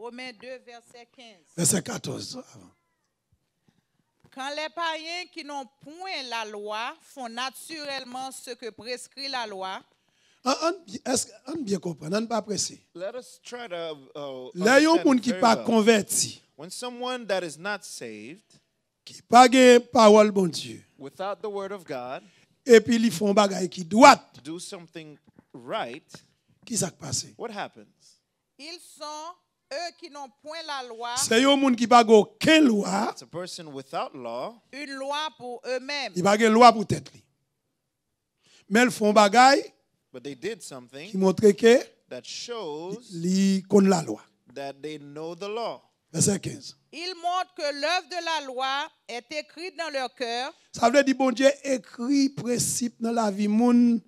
Romains 2, verset 15. Verset 14. Quand les païens qui n'ont point la loi font naturellement ce que prescrit la loi, Est-ce qu'on bien comprendre? On ne pas pressé. Let us try to Là, il y a un understand monde it qui very pas well. converti, When someone that is not saved, qui pas gain parole bon Dieu, without the word of God, et puis ils font bagaille qui droite, do something right, qui ça passe? what happens? ils sont eux qui n'ont point la loi, C'est un monde qui pas aucune loi, It's a person without law, une loi pour eux-mêmes. il pas gain loi pour tête li. Mais ils font bagaille but they did qui something montre que that shows li connaît la loi. that they know the law. Verset 15. Ils montrent que l'œuvre de la loi est écrite dans leur cœur, Ça veut dire bon Dieu écrit principe dans la vie moun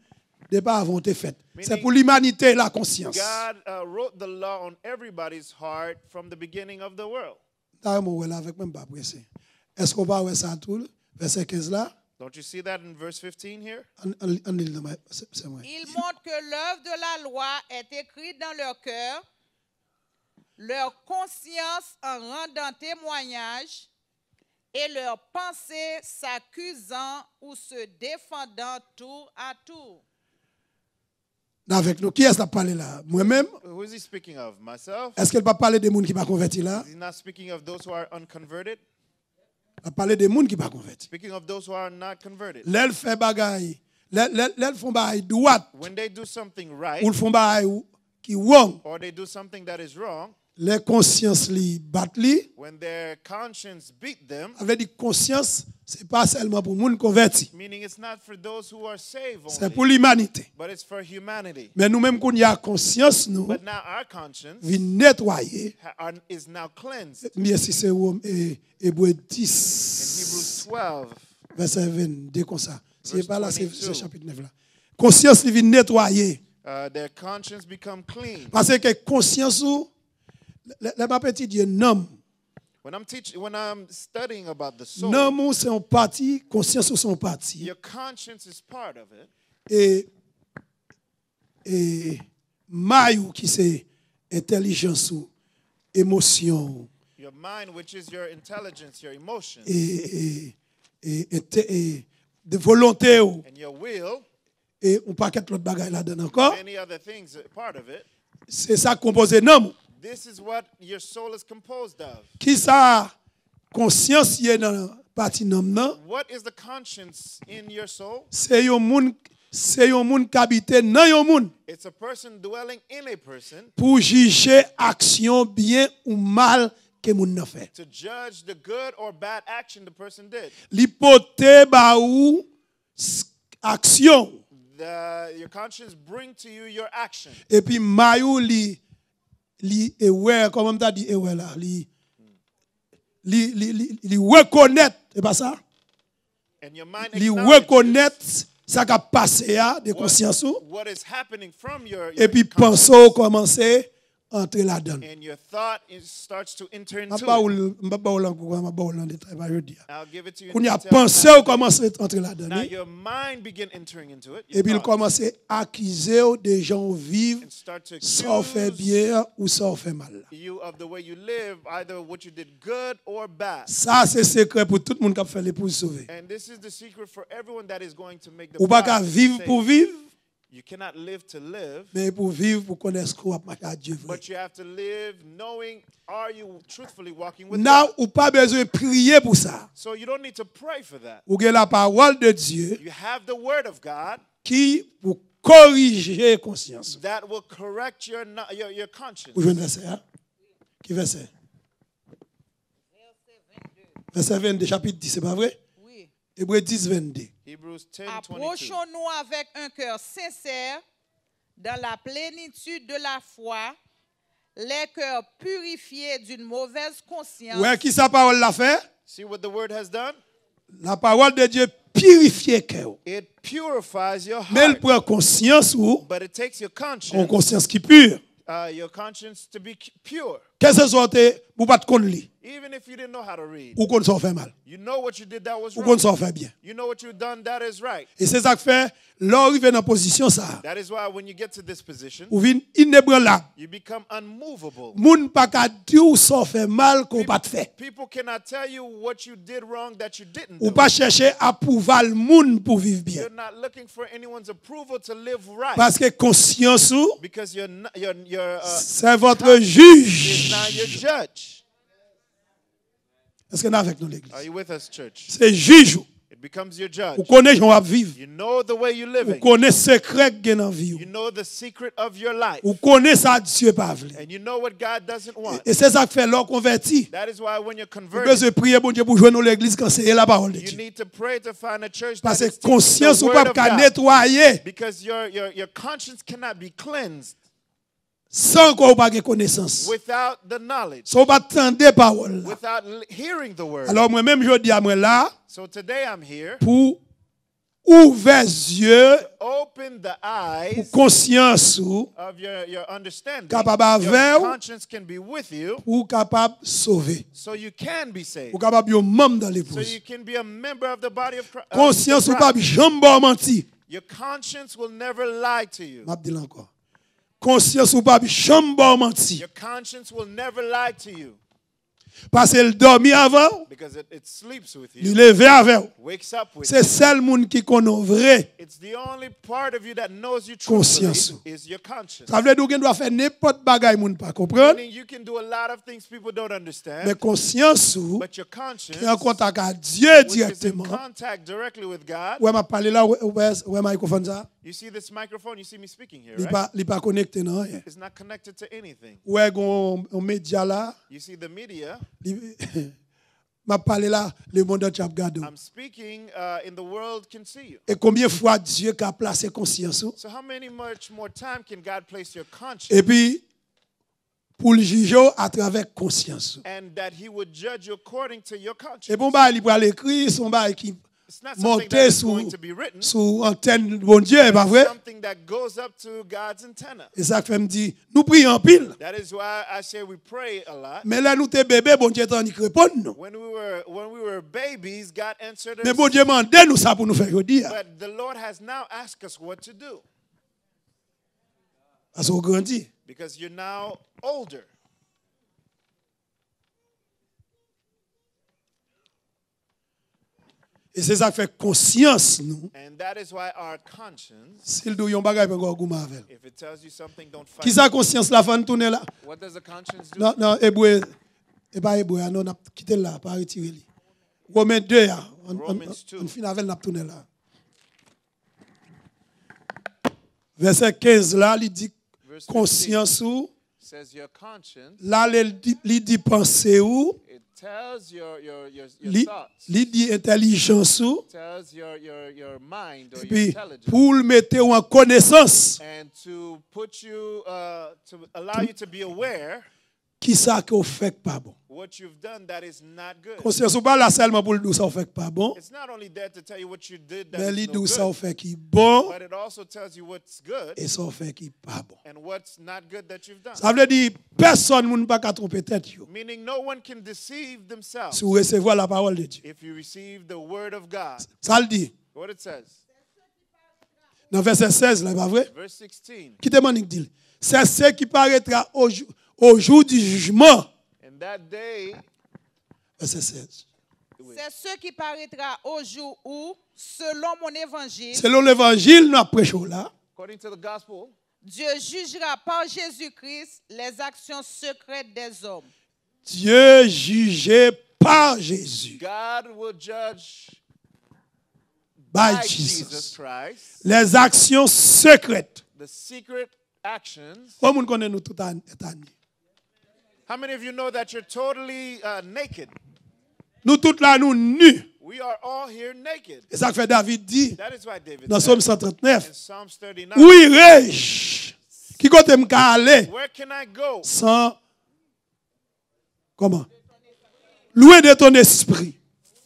de pas avant te fait. C'est pour l'humanité la conscience. God wrote the law on everybody's heart from the beginning of the world. Là moi là avec même pas pressé. Est-ce qu'on va voir ça tout verset 15 là? Don't you see that in verse 15 here? C'est moi. ils montrent que l'œuvre de la loi est écrite dans leur cœur, leur conscience en rendant témoignage et leur pensée s'accusant ou se défendant tour à tour. Avec nous, qui est-ce qui a parlé là? Moi-même? Who is he speaking of? Myself? Est-ce qu'elle va parler des gens qui ne sont pas convertis là? Is he not speaking of those who are unconverted? Elle va parler des gens qui ne sont pas convertis. Speaking of those who are not converted. L'elle fait bagaille, l'elle font bagaille droite, When they do something right, ou font bagaille qui wrong, or they do something that is wrong, les consciences li battent li. when their conscience beat them, Avec dit conscience, c'est pas seulement pour les gens convertis, meaning it's not for those who are saved c'est only, pour l'humanité. but it's for humanity. Mais nous-mêmes, quand il y a conscience, nous, But now our conscience vi nettoyer. is now cleansed. Bien si c'est Hébreu In 10, Hebrews 12, verset 22, comme ça. Si Verse pas là, c'est 22. chapitre 9 là. Conscience, il vient nettoyer. their conscience become clean. Parce que conscience, les petits Dieu, non. When I'm studying about the soul, Non, c'est un parti, conscience, c'est un parti. your conscience is part of it. Et maillot qui c'est intelligence ou émotion Your mind, which is your intelligence, your emotions, et de volonté ou and your will, et on paquet l'autre bagaille là-dedans encore. many other things are part of it. C'est ça composé non. This is what your soul is composed of. Qui ça conscience y est dans partie non non, What is the conscience in your soul? c'est un monde qui habite dans un monde It's a person dwelling in a person pour juger action bien ou mal que moun nan fait. to judge the good or bad action the person did. L'hypothèse ba ou action Your conscience bring to you your action. et puis maillot li aware comme on t'a dit aware là li reconnaître c'est pas ça And your mind li acknowledges reconnaître ça qui a passé de conscience ou, what is happening from your et puis conscience. penser commencer entrer là-dedans. And your thought starts to enter into M'pa it. ou détail pas jeudi. I'll give it to you. Qu'on in y a detail pensé now. ou commencer entrer là-dedans. Now your mind begin entering into it. Et puis il Your thoughts, commence à accuser des gens vivent and start to sans faire accuse bien ou sans faire mal. you of the way you live, either what you did good or bad. Ça c'est secret pour tout le monde qui a fait l'épouse sauver. And this is the secret for everyone that is going to make the Ou pas qu'à bride vivre saved. pour vivre, You cannot live to live, mais pour vivre pour connaître ce qu'on a marqué à Dieu. vrai. but you have to live knowing, are you truthfully walking with Now, God? ou pas besoin de prier pour ça. So you don't need to pray for that. Ou avez la parole de Dieu You have the word of God qui pour corriger conscience. that will correct your conscience. Vous jouez un verset, hein? Qui verset? Verset 22, chapitre 10, c'est pas vrai? Oui. Hébreu 10, 22. Hebrews 10:22. Approchons-nous avec un cœur sincère, dans la plénitude de la foi, les cœurs purifiés d'une mauvaise conscience. Ouais, qui sa parole l'a fait? See what the word has done? La parole de Dieu purifie le cœur. It purifies your Mais elle heart, prend conscience ou but it takes your en conscience, conscience qui pure. your conscience to be pure. Qu'est-ce que c'est pour pas te connaître? Even if you didn't know how to read, Ou qu'on s'en fait mal. you know what you did that was Ou qu'on wrong. s'en fait bien. You know what you've done that is right. Et c'est ça que fait, l'arrivé dans position ça. That is why when you get to this position, Ou vin inébranlable. you become unmovable. Moun pa ka di ou s'en fait mal qu'on pas te fait. People cannot tell you what you did wrong that you didn't Ou do. pas chercher approval moun pour vivre bien. You're not looking for anyone's approval to live right. Parce que conscience ou, Because your c'est votre is juge. now your judge. Est-ce que nous avec nous l'église? Are you with us, church? C'est juge ou. It becomes your judge. Ou connaît j'en va vivre. You know the way you're Ou living. connaît secret gen dans vie. You know the secret of your life. Ou connaît ça Dieu pas vle. And you know what God doesn't want. Et c'est ça que fait l'homme converti. That is why when you're Vous converted, besoin prier bon Dieu pour joindre l'église quand c'est la parole de you Dieu. need to pray to find a church that Parce is que teaching conscience the ou word pas of ka God. nettoyer Because your conscience cannot be cleansed sans qu'on pas de connaissance. without the knowledge, Sans pas tendre parole. without hearing the word. Alors moi même je dis à moi là So today I'm here pour ouvrir les yeux open the pour eyes conscience ou of your understanding. capable Your avec conscience can be with you pour capable sauver. so you can be saved. Pour capable yo membre dans So l'épouse. you can be a member of the body of Christ. Conscience ou pas jamais menti. Your conscience will never lie to you. M'a dit encore. Conscience ou pas jamais menti. Your conscience will never lie to you Parce qu'elle dormit avant, because it sleeps with il you, levé avec. wakes up with C'est you. seul monde qui connaît vrai. It's the only part of you that knows you Conscience. truthfully is your conscience. Ça veut dire qu'on doit faire n'importe bagaille moun pas comprendre. Meaning you can do a lot of things people don't understand, Mais conscience ou but your conscience, qui est en contact avec Dieu which is in directement. contact directly with God. Ouais m'a parlé là ouais microphone ça. You see this microphone? You see me speaking here, Il right? pas connecté non rien. It's not connected to anything. Ouais on média là, You see the media. m'a parlé là le monde entier a regardé. I'm speaking in the world can see you. Et combien de fois Dieu a placé conscience ou? So how much more time can God place your conscience Et puis pour le juger à travers conscience. and that he would judge you according to your conscience? Et bon bah il va l'écrire son bail qui It's not something that monter is going to be written. sous antenne bon Dieu, pas vrai? Something that goes up to God's antenna. Et ça fait me dit, nous prions en pile. That is why I say we pray a lot. Mais là nous t'es bébé, bon Dieu t'en y répond nous. When we were babies, God answered Mais us. bon Dieu mande nous ça pour nous faire aujourd'hui. But the Lord has now asked us what to do Parce qu'on grandit. because you're now older. Et c'est ça qui fait conscience nous. And that is why our conscience, S'il doit y a un bagage pas encore goût avec. if it tells you something, don't Qui fight. ça conscience la fin tourner là? What does the conscience do? Non, hébreu et pas hébreu, non, on a quitté là, pas retiré lui. Romains 2 Romans 2. on finit avec n'a tourner là. Verset 15 là, il dit Verse 15 conscience ou says your conscience, là il dit penser ou it tells your il thoughts, dit intelligence ou tells your mind or et your puis intelligence, pour le mettre en connaissance and to put you, to allow you to be aware qui ça qu'on fait pas bon. what you've done that is not good. Conscience ou pas là seulement pour le dire ça fait pas bon, It's not only there to tell you what you did that mais is il no dit ça good, fait qui bon but it also tells you what's good et ça fait qui pas bon. and what's not good that you've done. Ça veut dire personne ne peut pas tromper tête yo. Meaning no one can deceive themselves Si vous recevez la parole de Dieu. if you receive the word of God. Ça le dit. What it says, Dans verset 16 là, pas vrai? verse 16. Qui te demande dit? C'est ce qui paraîtra au jour du jugement. In that day, Verset 16. C'est ce qui paraîtra au jour où, selon mon évangile, Selon l'évangile nous prêchons là, according to the gospel, Dieu jugera par Jésus-Christ les actions secrètes des hommes. Dieu jugé par Jésus. God will judge By by Jesus Jesus. Christ Les actions secrètes. the secret actions. Tout le monde connaît nous tout année. How many of you know that you're totally naked? Nous tous là nous nus. We are all here naked. Et ça que fait David dit That is why David dans said Psaume 139. in Psalms 39, Où irai-je? Qui côté me aller where can I go sans comment? Louer de ton esprit.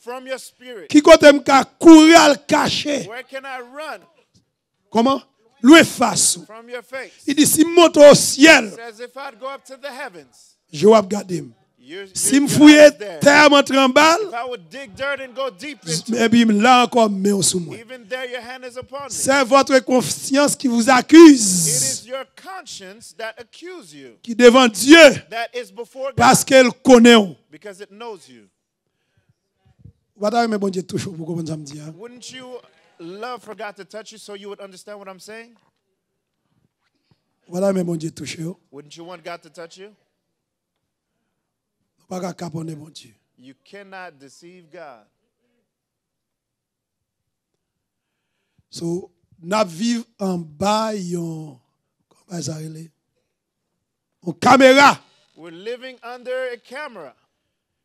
from your spirit? Qui côté me courir à le cacher? Where can I run Comment? Louer face. from your face? Il dit si monte au ciel, It says if I'd go up to the heavens, Je vais regarder. Si your je fouille eye is there. terre m'entre en balle, If I would dig dirt and go deep into et puis là encore, mais sous moi. even there your hand is upon me. C'est votre conscience qui vous It accuse, is your conscience that accuse you, qui devant Dieu, that is before God, parce qu'elle connaît. because it knows you. Voilà, mais bon Dieu touche pour comprendre ça me dit. Wouldn't you love for God to touch you so you would understand what I'm saying? Voilà, mais bon Dieu touche. Wouldn't you want God to touch you? Pas qu'à caponner bon Dieu. You cannot deceive God. So, n'a vivre en bas yon comment ça relait? En caméra We're living under a camera,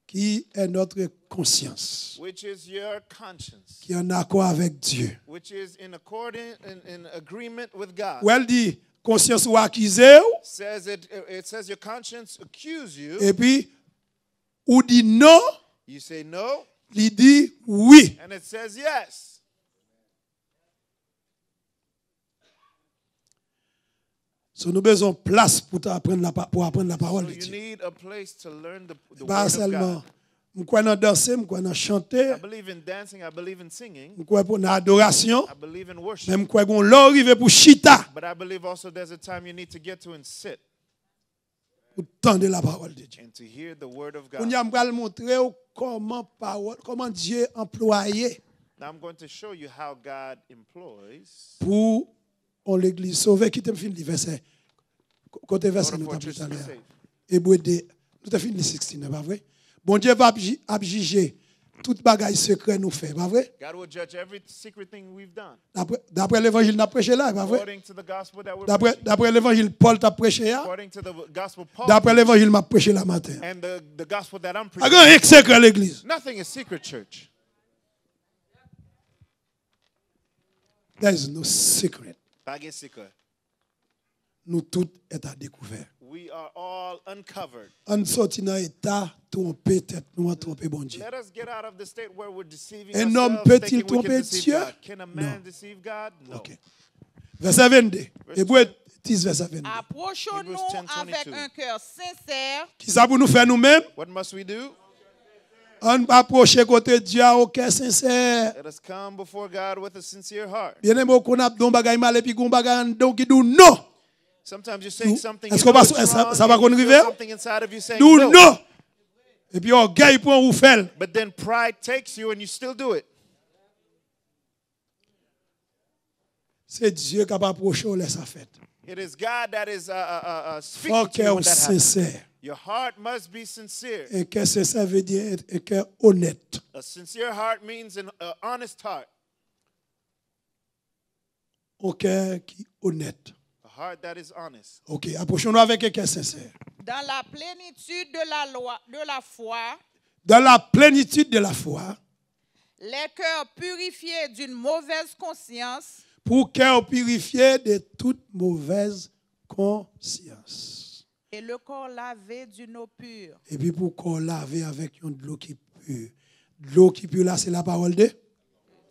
qui est notre conscience, which is your conscience, qui est en accord avec Dieu. which is in according in agreement with God. Ou elle dit conscience ou accusé It says your conscience accuse you. et puis ou dit non, You say no, il dit oui. and it says yes. So nous besoin de place pour apprendre la parole So de you Dieu. need a place to learn the Pas word of seulement God. nous croyons dans danser, nous croyons dans chanter, I believe in dancing. I believe in singing. nous croyons dans adoration, I believe in worship. même croyons qu'on l'arrive pour chita But I believe also there's a time you need to get to and sit pour tendre la parole de Dieu. and to hear the word of On God. y a montrer comment Dieu employé Now I'm going to show you how God employs pour l'église sauver qui te fin le verset côté verset in nous order t'a for church tout à to be l'heure. saved. Hébreu 2 nous t'a fini 16 pas vrai? Bon Dieu va juger toute bagaille secret nous fait, pas vrai? God will judge every secret thing we've done D'après l'évangile n'a prêché là, pas vrai? according to the gospel that we're D'après preaching, l'évangile Paul t'a prêché là, according to the gospel Paul d'après l'évangile m'a prêché là matin. and the gospel that I'm Pas preaching. grand secret l'église. Nothing is secret, church. There is no secret. Pas de secret. Nous tout est à découvert. We are all uncovered. On sorti dans état tromper tête nous tromper bon Dieu. Let us get out of the state where we're deceiving Un homme ourselves, peut-il thinking we can tromper deceive Dieu? God. Can a man Non. deceive God? No. OK. Verset 22. Hébreu 10 verset 22. Approchons-nous Hebrews 10, avec 22. un cœur sincère Qui ça pour nous faire nous-mêmes? What must we do? On approcher côté Dieu au cœur sincère. Let us come before God with a sincere heart. Bien aimé qu'on a don bagay mal et puis qu'on bagay donc qui dit non. Sometimes you're saying Nous- something, est-ce you qu'on know va- it's ça- wrong, ça va and you qu'on feel arrive? something inside of you saying Nous no. non. Et puis orgueil pour vous faire. But then pride takes you and you still do it. C'est Dieu qui a approché au laisse fait. It is God that is speaking Faut to you cœur when that happens. sincère. Your heart must be sincere. Un cœur sincère veut dire un cœur honnête. A sincere heart means an honest heart. Un cœur qui est honnête. A heart that is honest. OK, approchons-nous avec un cœur sincère. dans la plénitude de la loi, de la foi, Dans la plénitude de la foi, les cœurs purifiés d'une mauvaise conscience pour cœur purifié de toute mauvaise conscience. et le corps lavé d'une eau pure. Et puis pour qu'on lave avec une de l'eau qui pure. De l'eau qui pure là, c'est la parole de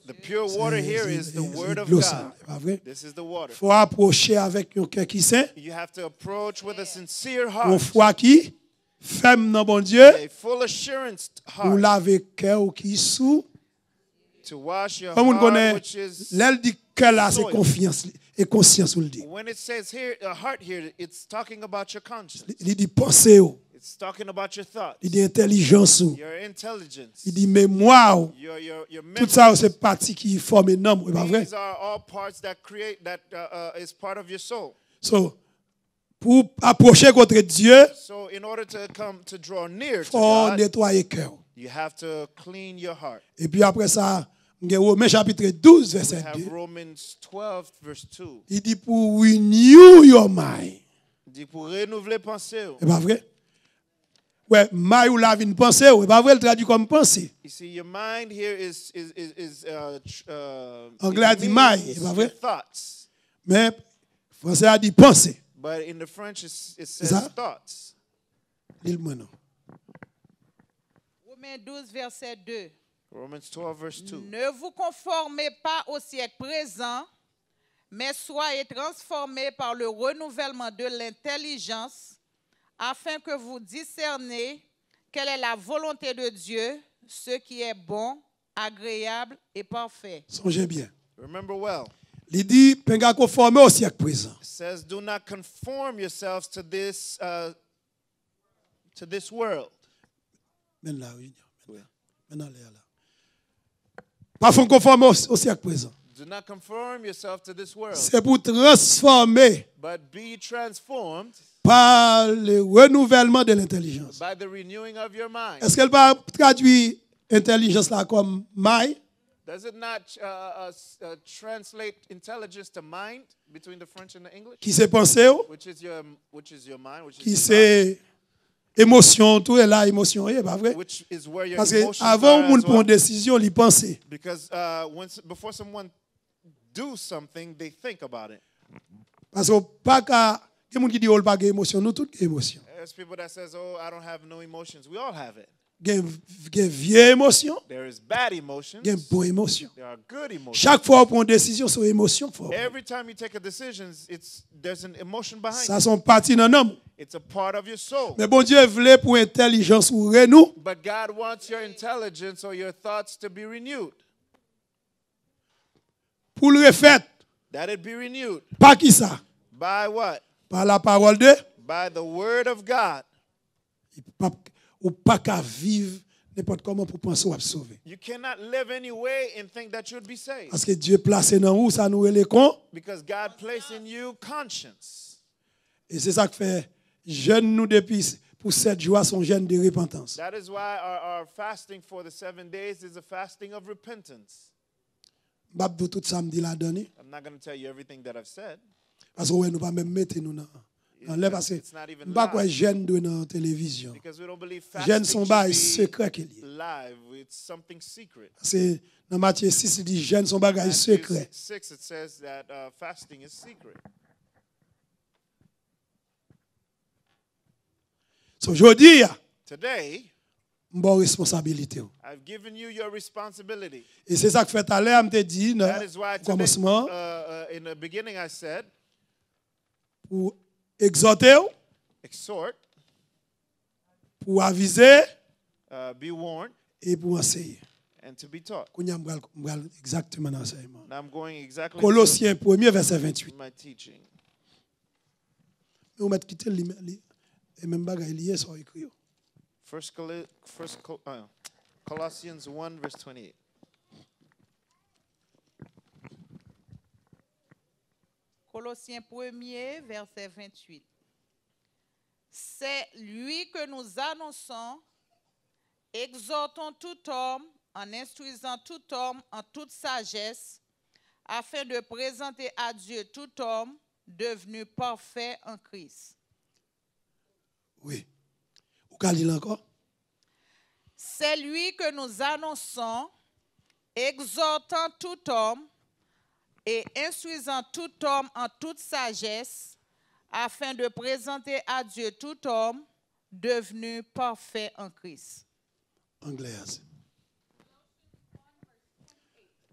The pure water here is the word of l'eau God. sainte, c'est pas vrai? This is the water. Il faut approcher avec un cœur qui saint, You have to approach with a sincere une heart, foi qui ferme dans bon Dieu, a full assurance pour heart, laver cœur qui sous. to wash your Comme on connaît, heart, which is l'aile dit cœur là, c'est soil. confiance et conscience, on le dit. When it says here, a heart here, it's talking about your conscience. Il dit pensée, It's talking about your thoughts, il dit intelligence, your intelligence, il dit mémoire. your Tout memory. ça, c'est partie qui forme un homme, c'est pas vrai? These are all parts that create, that is part of your soul. So, pour approcher contre Dieu, So in order to come to draw near il to faut God, nettoyer cœur. you have to clean your heart. Et puis après ça, Romains chapitre 12, We verset have 2. Romans 12, verse 2. Il dit pour renew your mind. Il dit pour renouveler pensée. C'est pas vrai? Ouais, mind ou la vie une pensée, c'est pas vrai, le traduit comme pensée. You see, your mind here is Anglais a dit it mind, means c'est pas vrai? your thoughts. Mais français a dit pensée. But in the French, it says ça? thoughts. Dis-le-moi non. Romains 12, verset 2. Romans 12, verse 2. Ne vous conformez pas au siècle présent, mais soyez transformés par le renouvellement de l'intelligence, afin que vous discerniez quelle est la volonté de Dieu, ce qui est bon, agréable et parfait. Songez bien. Remember well. Il dit, penga conformer au siècle présent. It says, do not conform yourselves to this world. Maintenant, là, oui. Maintenant, là. Pas faut conformer au siècle présent. Do not conform yourself to this world, C'est pour transformer but be transformed par le renouvellement de l'intelligence. by the renewing of your mind. Est-ce qu'elle va traduire intelligence là comme mind? Does it not translate intelligence to mind between the French and the English? Qui c'est pensée, Which is your mind, qui your c'est émotion, tout est là, émotion, c'est pas mind, vrai? which is where your Parce que emotions avant are moun as prend une well. décision, il pense. Because before someone do something, they think about it. Parce que pas qu'à il y a moun qui dit on pas émotion, nous toutes émotion. There's people that says, "Oh, I don't have no emotions." We all have it. Gen vieille émotion, There is bad emotions. gen bonne émotion. There are good emotions. Chaque fois qu'on prend une décision, c'est émotion faut. Every time you take a decision, there's an emotion behind Ça it. sont partie dans l'homme. It's a part of your soul. Mais bon Dieu voulait pour intelligence ou renou, But God wants your intelligence or your thoughts to be renewed. pour le refaire. That it be renewed. Pas qui ça? By what? Par la parole de By the word of God. ou pas qu'à vivre n'importe comment pour penser ou sauver. You cannot live any way and think that you'd be saved. Parce que Dieu placé dans où ça nous les con Because God placed in you conscience. et c'est ça que fait jeunes nous depuis pour 7 jours sont jeunes de repentance. That is why our fasting for the 7 days is a fasting of repentance. Babdou tout samedi la donné I'm not going to tell you everything that I've said. parce que ouais, nous pas même mettre nous dans là parce que It's not even pas quoi live. jeunes dans télévision. Because we don't believe Jeunes fasting sont should bail be secret qu'il y a. live. It's something secret. C'est dans Matthieu 6 il dit jeunes sont bagaille Matthew secret. 6, it says that fasting is secret. So aujourd'hui, Today, bon responsabilité. I've given you your responsibility. Et c'est ça que fait à l'heure, me te dit dans That is why le today, commencement in the beginning I said, pour exhorter, exhort, pour aviser be warned, et pour enseigner. and to be taught. Qu'on y a m'bral exactement dans l'enseignement. Now I'm going exactly Colossiens 1er verset 28. to my teaching. On va quitter et même bagaille lié sur écrit. Colossians 1, verse 28. Colossiens 1er, verset 28. C'est lui que nous annonçons, exhortons tout homme en instruisant tout homme en toute sagesse, afin de présenter à Dieu tout homme devenu parfait en Christ. Oui. Ou ka lire encore? C'est lui que nous annonçons, exhortant tout homme et instruisant tout homme en toute sagesse, afin de présenter à Dieu tout homme devenu parfait en Christ. Anglais.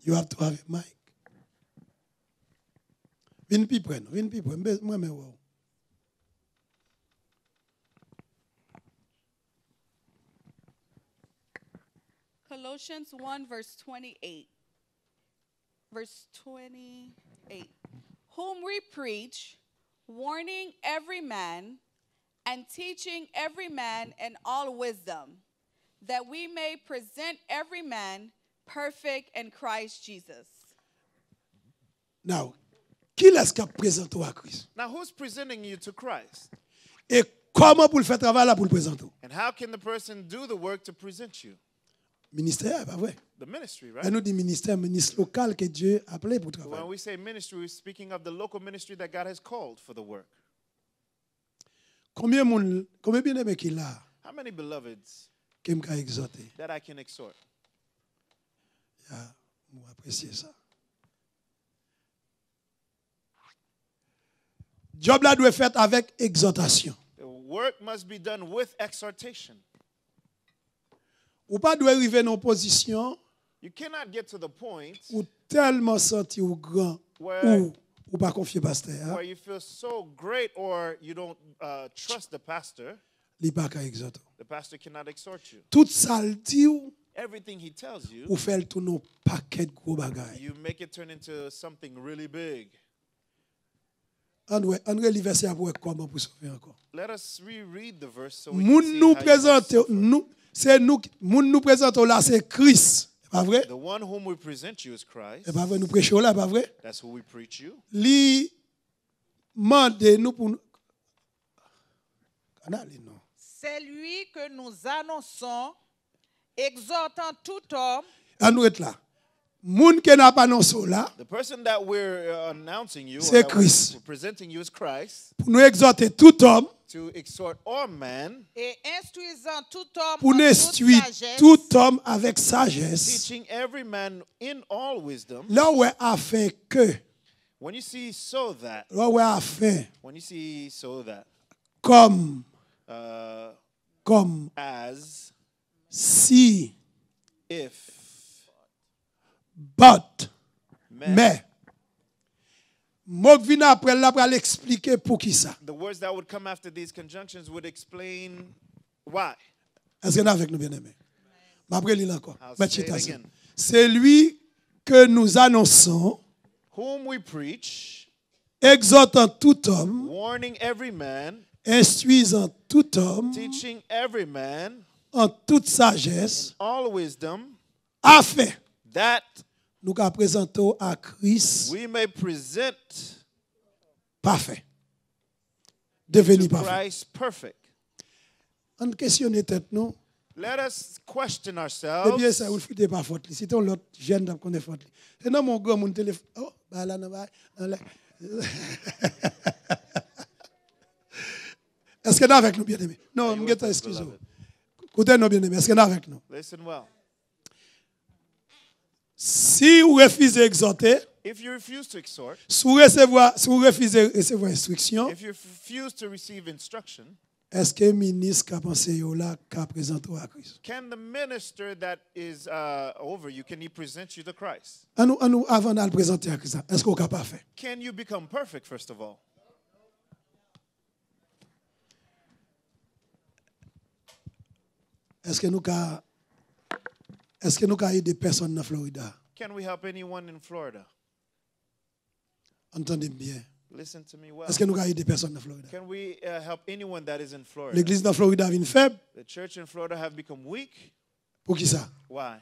You have to have a mic. Vin pi pren, moi mais wow. Colossians 1, verse 28. Verse 28. Whom we preach, warning every man and teaching every man in all wisdom, that we may present every man perfect in Christ Jesus. Now, qui est-ce qui présente à Christ? Now, who's presenting you to Christ? Et comment pour le faire travail là pour le présenter? And how can the person do the work to present you? Ministère, pas vrai? The ministry, Et right? nous dit ministère local que Dieu a appelé pour When travailler. we say ministry, we're speaking of the local ministry that God has called for the work. Combien bien aimé qu'il a How many beloveds qui m'a exhorté? that I can exhort? Moi apprécier ça. Job là doit faire avec exhortation. The work must be done with exhortation. Ou pas doit arriver dans une position You cannot get to the point où tellement senti ou grand where pour pas confier pasteur, where you feel so great or you don't trust the pastor, il pas qu'à exhorter. the pastor cannot exhort you. Tout ça le dit ou Everything he tells you, pour faire tout nos paquet de gros bagages. you make it turn into something really big. André le verset après comment pour sauver encore. Let us reread the verse so we can Moun see nous how you présente suffer. nous c'est nous moun nous présente là c'est Christ. C'est pas vrai? The one whom we present you is Christ. C'est pas vrai nous prêchons là, pas vrai? That's who we preach you. Li mande nous pour Canal non. C'est lui que nous annonçons, exhortant tout homme On nous est là. Moun qui n'a pas annoncé là The person that we're announcing you, or C'est that Christ. we're presenting you is Christ, pour nous exhorter tout homme, to exhort all men, et instruisant tout homme pour en nous toute instruire sagesse, tout homme avec sagesse. teaching every man in all wisdom. Là où est afin que, When you see so that, là où est afin when you see so that, comme as si if but men, mais mot vient après là pour l'expliquer pour qui ça. the words that would come after these conjunctions would explain why. Est-ce que nous avec nous bien aimés? M'après lire encore. I'll Mettre say it citation. again. C'est lui que nous annonçons, Whom we preach, exhortant tout homme, warning every man, instruisant tout homme teaching every man en toute sagesse, all wisdom, afin that nous qu'à présenter à Christ we may present parfait. Devenu to parfait. Christ perfect. On questionne tête nous. Let us question Eh ourselves. bien ça, vous ne faites pas faute. Si ton l'autre jeune qu'on est faute. Et non mon gars mon téléphone. Oh, bah là non bah. Est-ce que nous avec nous bien aimé? Non, you me with us, excusez-moi. beloved? Écoutez nous bien aimé. Est-ce que nous avec nous? Listen well. Si vous refusez d'exhorter, If you refuse to exhort, si vous refusez de recevoir instruction, if you refuse to receive instruction, est-ce que le ministre qui a pensé là qu'a présenté à Christ? can the minister that is over you, can he present you to Christ? Nous avant de le présenter à Christ, est-ce qu'on est capable de faire? Can you become perfect, first of all? Est-ce que nous avons aider des personnes en Florida? Can we help anyone in Florida? Entendez bien. Listen to me well. Est-ce que nous avons aider des personnes en Florida? Can we help anyone that is in Florida? L'église de Florida est faible. The church in Florida have become weak. Pour qui ça? Why?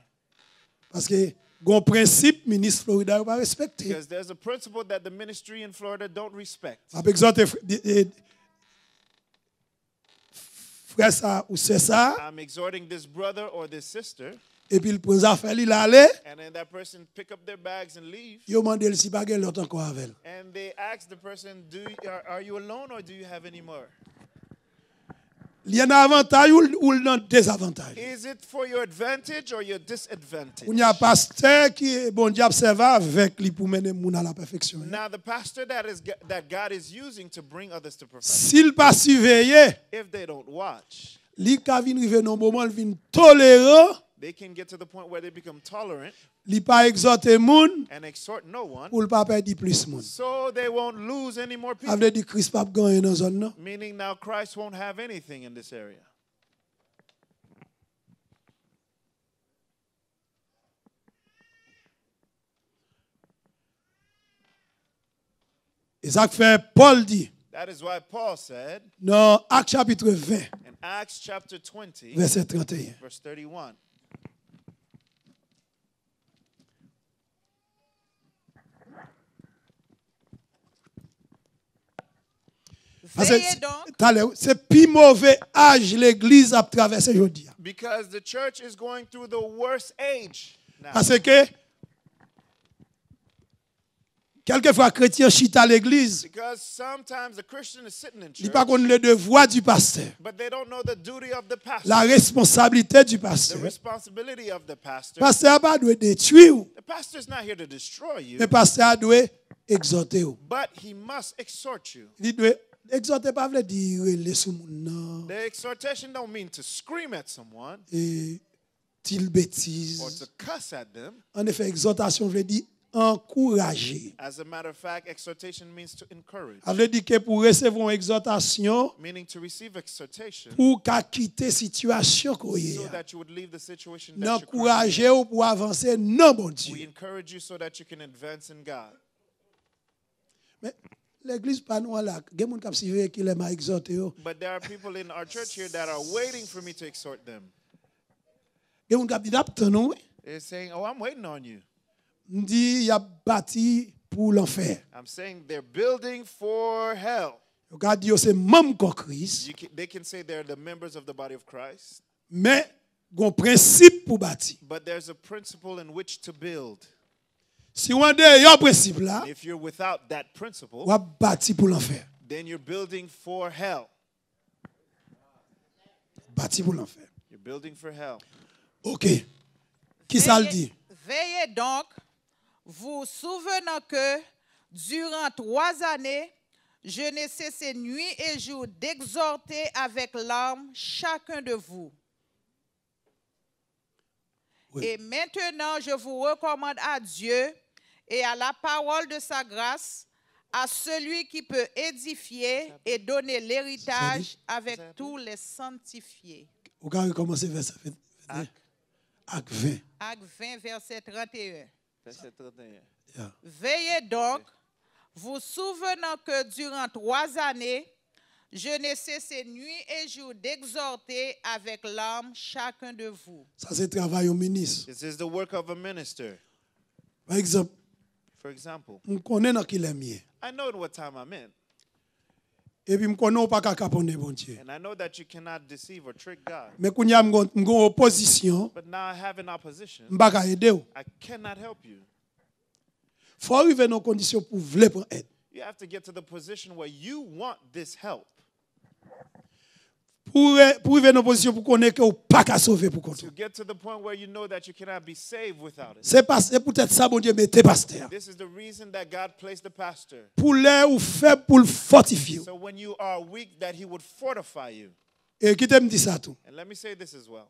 Parce que un principe, ministre Florida n'a pas respecté. Because there's a principle that the ministry in Florida don't respect. Avec exhorter frère ça ou c'est ça, I'm exhorting this brother or this sister, et puis il prend affaire, il allait, and then that person pick up their bags and leave. il demande si pas quelqu'un l'autre encore avec. And they ask the person, are you alone or do you have any more? Il y a un avantage ou un désavantage. Is it for your advantage or your disadvantage? Il y a un pasteur qui est bon Dieu observe avec lui pour mener moun à la perfection. Now the pastor that God is using to bring others to perfection, S'il pas surveillé, if they don't watch, li ka vin rive non moment il vin tolérant, they can get to the point where they become tolerant li pas exhorter moun and exhort no one, pour pas perdre plus moun. so they won't lose any more people. Avait dit Christ pas gagner dans zone non. Meaning now Christ won't have anything in this area. Et ça fait Paul dit That is why Paul said dans Actes chapitre 20 in Acts chapter 20, verset 31. verse 31. Parce que Veillez donc, tout à l'heure, c'est plus mauvais âge l'église a traversé aujourd'hui. Because the church is going through the worst age now. Parce que quelquefois chrétien chita à l'église, Because sometimes the Christian is sitting in il church, pas connaît le devoir du pasteur, but they don't know the duty of the pastor, la responsabilité du the pasteur. responsibility of the pastor. Le pasteur pas doit détruire, The pastor is not here to destroy you, mais le pasteur doit exhorter. but he must exhort you. Il doit exhorter pas veut dire les sous non The exhortation don't mean to scream at someone et til or bêtise. to cuss at them. En effet, exhortation veut dire encourager. As a matter of fact, exhortation means to encourage, Ça veut dire que pour recevoir une exhortation, meaning to receive exhortation pour qu'à quitter situation qu'on y so a. that you would leave the situation that you're currently N'encourager ou pour avancer, non, bon in. We Dieu. encourage you so that you can advance in God. Mais l'église pas nous là. Il y a des gens qui suivent qui m'a exhorté. Il But there are people in our church here that are waiting for me to exhort them. y a des gens qui disent nous. They're saying, oh, I'm waiting on you. On dit il y a bâti pour l'enfer. I'm saying they're building for hell. Regarde dit c'est même comme Christ, They can say they're the members of the body of Christ, mais il y a un principe pour bâtir. but there's a principle in which to build. Si on a un principe là, If you're without that principle, on va bâtir pour l'enfer. then you're building for hell. Bâtir pour l'enfer. You're building for hell. OK. Qui ça le dit? Veillez donc, vous souvenant que durant 3 années, je n'ai cessé nuit et jour d'exhorter avec larmes chacun de vous. Oui. Et maintenant, je vous recommande à Dieu et à la parole de sa grâce, à celui qui peut édifier et donner l'héritage avec tous les sanctifiés. Vous pouvez recommencer verset 20. Acte 20. Acte 20, verset 31. Verset 31. Yeah. Veillez donc, vous souvenant que durant 3 années, je n'ai cessé nuit et jour d'exhorter avec larmes chacun de vous. Ça c'est le travail au ministre. This is the work of a minister. Par exemple, For example, on connaît dans qui est mieux. I know what time I'm in, Et puis on connaît pas qu'à caponner bon Dieu. and I know that you cannot deceive or trick God. Mais quand il y a une opposition, But now I have an opposition. on va pas aider. I cannot help you. Faut arriver dans condition pour vouloir prendre aide. You have to get to the position where you want this help. Pour arriver dans position pour connaître que ou pas qu'à sauver pour compte. To get to the point where you know that you cannot be saved without it. C'est peut-être ça bon Dieu mettez pasteur. This is the reason that God placed the pastor. Pour les ou faible pour le fortifier. So when you are weak, that he would fortify you. Et qui t'aime dit ça tout. And let me say this as well.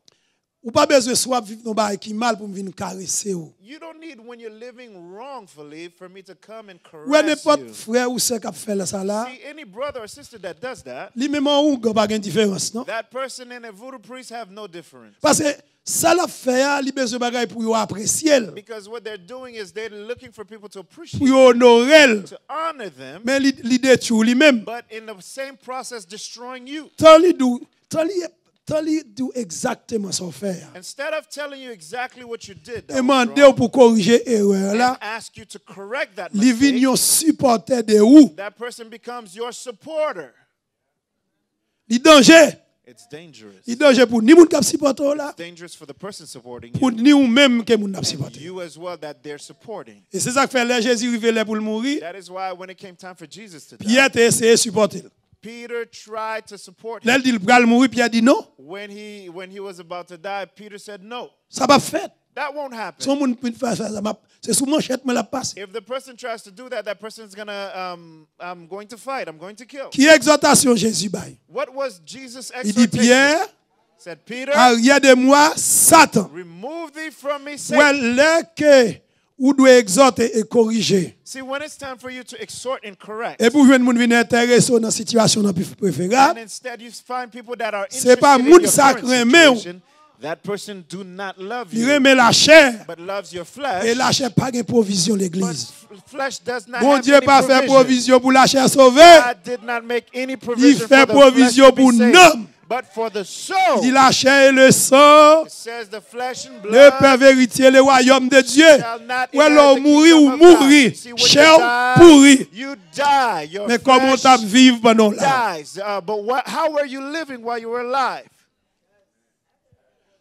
Ou pas besoin soit vivre dans bail qui mal pour venir caresser ou. You don't need, when you're living wrongfully, for me to come and Ou caress n'importe you. frère ou sœur qui fait ça là, See, any brother or sister that does that, lui même ou pas de différence non. that person and a voodoo priest have no difference. Parce que ça la fait lui besoin bagaille pour yo apprécier, Because what they're doing is they're looking for people to appreciate, pour yo honorer, to honor them, mais l'idée tout lui même. but in the same process destroying you. Tant lui do exactement son faire. Instead of telling you exactly what you did, that Et was mandé wrong, pour corriger erreur and là, ask you to correct that li vin mistake, yon supporter de ou. that person becomes your supporter. Li danger. It's dangerous. Li danger pour ni moun k'ap supporter là, Dangerous for the person supporting pour you, ni ou même que moun k'ap and supporter. you as well that they're supporting. Et c'est ça que fait là Jésus rivé là pour le mourir. That is why when it came time for Jesus to die, Pierre a essayé de supporter. Peter tried to support Là him. il dit le pral mourir, Pierre dit non, When he was about to die, Peter said, no, ça va faire. that won't happen. Son moun peut faire ça, c'est sous manchette me la passe. If the person tries to do that, that person's gonna, I'm going to fight, I'm going to kill. Qui exhortation Jésus bail? What was Jesus' Il dit exhortation? Pierre, Said, Peter, arrière de moi Satan. remove thee from me, Ouais, Satan. là que ou doit exhorter et corriger. See, when it's time for you to exhort and correct, Et pour joindre moun vinn intéressé dans situation nan plus and préférable, instead you find people that are C'est pas interested in moun your sa current remet ou. situation, that person do not love il you, remet la chair but loves your et flesh. la chair pas de provision But l'église. flesh does not Bon have Dieu any pas fait provision. provision pour la chair sauvée. God did not make any provision fait for the flesh provision to be pour saved, l'homme. but for the Il soul. dit la chair et le sang It says the flesh and ne blood peuvent hériter le royaume de Dieu. shall not Ou inherit alors the mourir kingdom ou of God. mourir, See, when chair you pourri. die, you die. Your Mais comment flesh t'as vivre pendant là? dies. But how were you living while you were alive?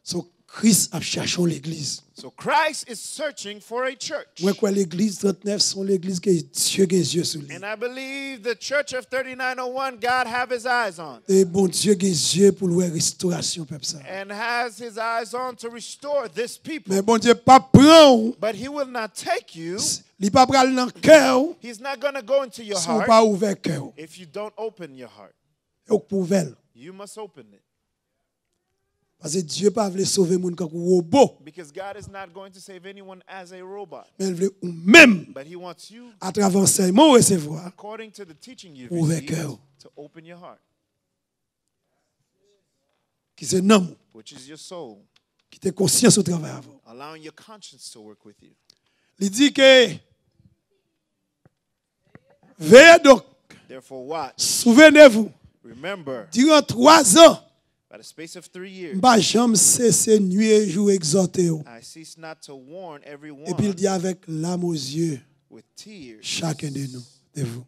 So Christ a cherché l'église. So Christ is searching for a church. Moi quoi l'église 39 sont l'église que Dieu a les yeux sur lui. And I believe the church of 3901, God have his eyes on. Et bon Dieu a les yeux pour la restauration peuple ça. And has his eyes on to restore this people. Mais bon Dieu pas prend, But he will not take you. il pas pral dans cœur He's not going to go into your si on heart pas ouvert cœur. if you don't open your heart. Ou pouvelle. You must open it. Parce que Dieu pas veut sauver moun comme un robot, Because God is not going to save anyone as a robot. mais il veut ou même But He wants you, à travers l'enseignement recevoir according to the teaching you've ouvert received, cœur, to open your heart, qui c'est non, which is your soul, qui te conscience au travail avant. allowing your conscience to work with you. Il dit que veillez donc, Therefore, watch. souvenez-vous, Remember, durant 3 ans, by the space of 3 years, bah jamais cesser nuit et jour exhorter. I cease not to warn Et puis il everyone dit avec l'âme aux yeux, with tears. chacun de nous, de vous.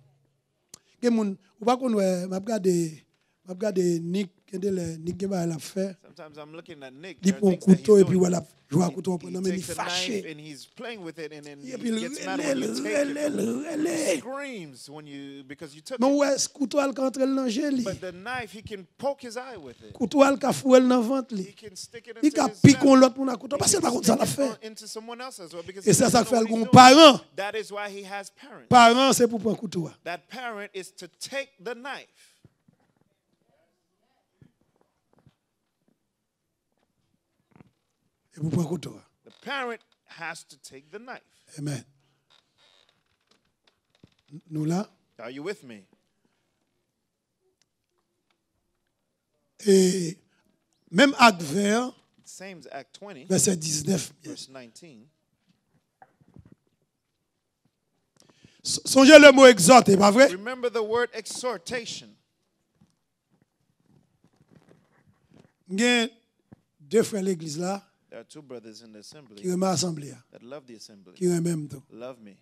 Que moun, ou pas qu'on m'a regardé Nick, Nick qui va la faire. Sometimes I'm looking at Nick. Il there are prend un things that he's couteau et puis doing. voilà, joue un couteau, He mais il est takes a knife fâché. and he's playing with it, and then Et he puis il gets mad when you take it. relève. Screams when you because you took Mais it. ouais, ce couteau elle entre dans l'angèle. But the knife, he can poke his eye with it. Couteau elle ka fouelle dans ventre He li. can stick it Il into ka his piquer belly. l'autre pour un couteau He parce que can par contre ça stick l'a it fait. into someone else as well because Et he ça doesn't fait know what le he's gon doing. parent. That is why he has parents. Parent c'est pour prendre couteau. That parent is to take the knife. Et pour prendre couteau. The parent has to take the knife. Amen. Nous là Are you with me? et même acte vers Same as Act 20, verset 19. verse 19. Songez le mot exhorter, pas vrai? Remember the word exhortation. Il y a 2 frères l'église là There are 2 brothers in the assembly qui remet l'assemblée, that love the assembly, qui remet même tout. love me.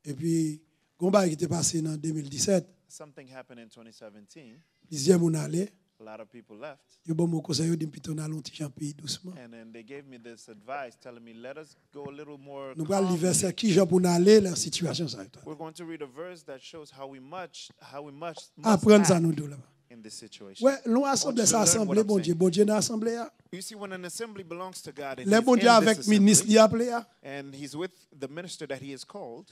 Et puis, combat qui était passé en 2017, Something happened in 2017. dixième on allait, A lot of people left. yo bon mon conseil dit plutôt on allons petit champi doucement. And then they gave me this advice telling me, let us go a little more Nous allons lire calmly. verset qui Jean pour aller la situation ça. We're going to read a verse that shows how we must Apprendre ça act nous deux là. in this situation. Ouais, l'on assemblée ça assemblée bon Dieu dans assemblée là. You see, when an assembly belongs to God and, Les he's bon Dieu in avec this ministre assembly, li appelé a, and he's with the minister that he has called,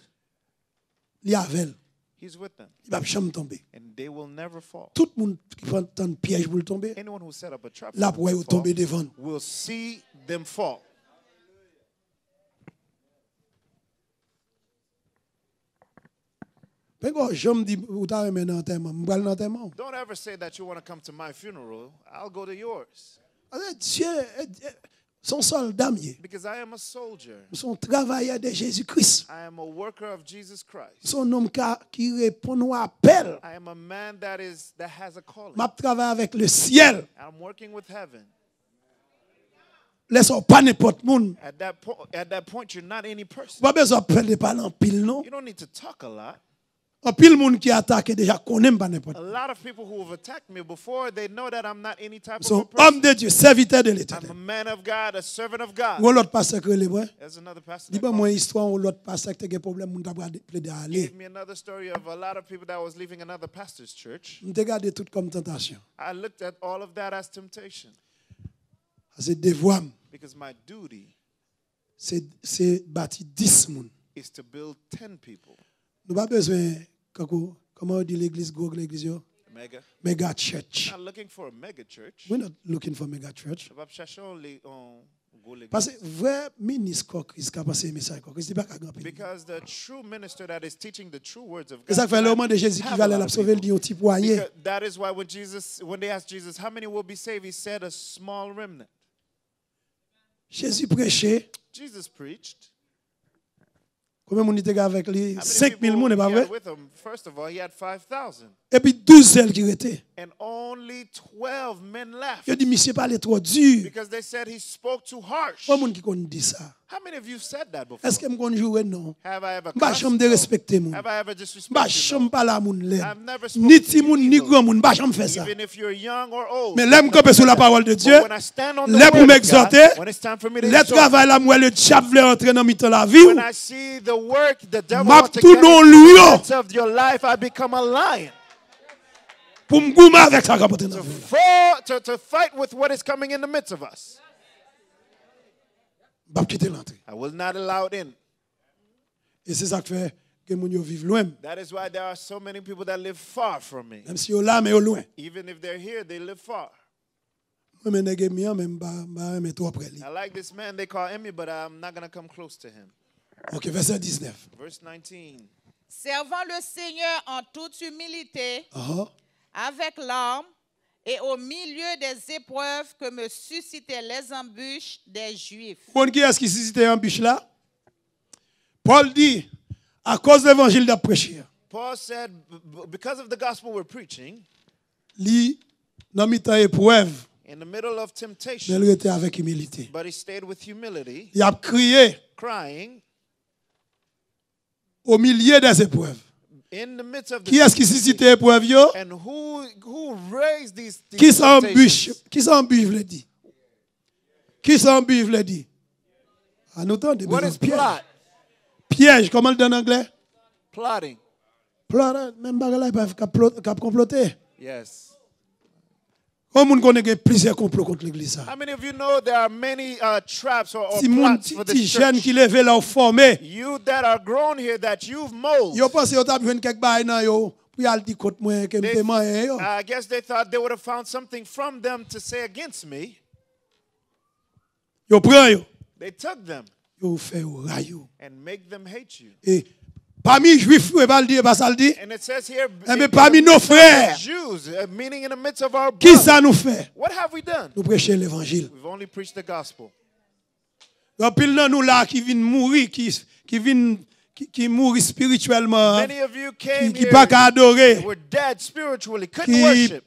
li avec, he's with them. il va jamais tomber. And they will never fall. Tout le monde qui prend tant piège pour le tomber, Anyone who set up a trap là for pour them to tomber fall devant. will see them fall. Parce que j'aime dire ou t'as remis dans enterrement, m'bral dans enterrement. Don't ever say that you want to come to my funeral. I'll go to yours. Dieu son soldat mieux. Because I am a soldier. Son travailleur de Jésus-Christ. I am a worker of Jesus Christ. Son homme qui répond au appel. I am a man that has a calling. M'a travaillé avec le ciel. I'm working with heaven. Laisse pas n'importe monde. At that point, you're not any person. Pas besoin de parler pas en pile non. You don't need to talk a lot. En pile monde qui attaque déjà connaît pas n'importe. A lot of people who have attacked me before, they know that I'm not any type of a Son person. homme de Dieu, serviteur de I'm a l'Éternel. man of God, a servant of God. Ou l'autre pasteur que les vrai. There's another pastor Dis that pas moi histoire ou l'autre pasteur qui a des problèmes moun t'a plaider à aller. gave me another story of a lot of people that was leaving another pastor's church. On te garde tout comme tentation. I looked at all of that as temptation C'est devoir, because my duty c'est bâtir 10 moun. is to build 10 people. Nous pas besoin comment on dit l'église gros l'église yo? Mega. Mega church. Not looking for a mega church. We're not looking for mega church. Pas chercher only on go l'église. Parce que vrai ministre Christ qui a passé message Christ pas grand pays. Because the true minister that is teaching the true words of Et ça God. fait le moment de Jésus qui va aller la sauver le dit un petit poignet. Because that is why when they asked Jesus, how many will be saved? He said a small remnant. Jésus prêchait. Jesus preached. Combien de monde était avec lui? How many 5000 people monde, he pas had vrai? with him? First of all, he had 5,000. Et puis 12 celles qui étaient. And only 12 men left. Il dit monsieur parlait trop dur. Because they said he spoke too harsh. Pas monde qui connaît dit ça. How many of you said that before? Est-ce que me connaît jouer non? Have I ever Ba cussed? chambre de No. respecter moun. Have I ever Ba disrespected? chambre No. pas la moun l'aide. I've never spoken Ni to ti you moun ni evil. grand moun, ba chambre faire ça. Even if you're young or old. Mais l'aime camper sur la parole de Dieu. But when I stand on the L'aime pour word of God, m'exhorter. when it's time for me to Le exhort, travail là moi le diable veut entrer dans mi-temps la vie. when I see the work the devil M'a wants to tout get non in lui the midst of your life, I become a lion. pour me goumer avec ça capote dans la vie. To fight with what is coming in the midst of us. Pas quitter l'entrée. I will not allow it in. Et c'est ça qui fait que moun yo vivent loin. That is why there are so many people that live far from me. Même si yo là mais yo loin. Even if they're here, they live far. Moi, je suis mieux, mais je suis trop après lui. I like this man they call Emmy, but I'm not going to come close to him. Ok, verset 19. Verse 19. Servant le Seigneur en toute humilité, Uh-huh. avec larmes, et au milieu des épreuves que me suscitaient les embûches des Juifs. Vous qui est-ce qui suscite un bûche là? Paul dit, à cause de l'évangile de prêcher, Paul said, because of the gospel we're preaching, lui, dans mi-temps épreuve, in the middle of mais temptation, il était avec humilité. but he stayed with humility, Il a crié crying au milieu des épreuves. in the midst of the Qui est-ce qui suscite l'épreuve yo? And who raised these Qui s'embûche? temptations? Qui s'embûche, veut dire? Qui s'embûche, veut dire? À nous temps, What is piège. plot? Piège, comment le dit en anglais? Plotting. Plot, même bagarre là, ils peuvent comploter. Yes. Comme on connaît plusieurs complots contre l'église. How many of you know there are many traps or Si mon plots for petit this jeune church? qui lève là formé, You that are grown here that you've molded. yo pense yo t'a besoin quelque bail nan yo, puis al dit contre moi que me moyen yo. I guess they thought they would have found something from them to say against me. Yo prend yo, They took them yo fait yo rayo. and make them hate you. Et parmi juifs yo pas le dire pas ça le dit. And it says here, Mais in parmi the nos midst of frères, the Jews, meaning in the midst of our qui brothers. ça nous fait? What have we done? Nous prêcher l'évangile. We've only preached the gospel. Yo pile nan nous là qui viennent mourir qui mourir spirituellement, Many of you came qui here, pas qu'à adorer, were dead spiritually, couldn't qui worship,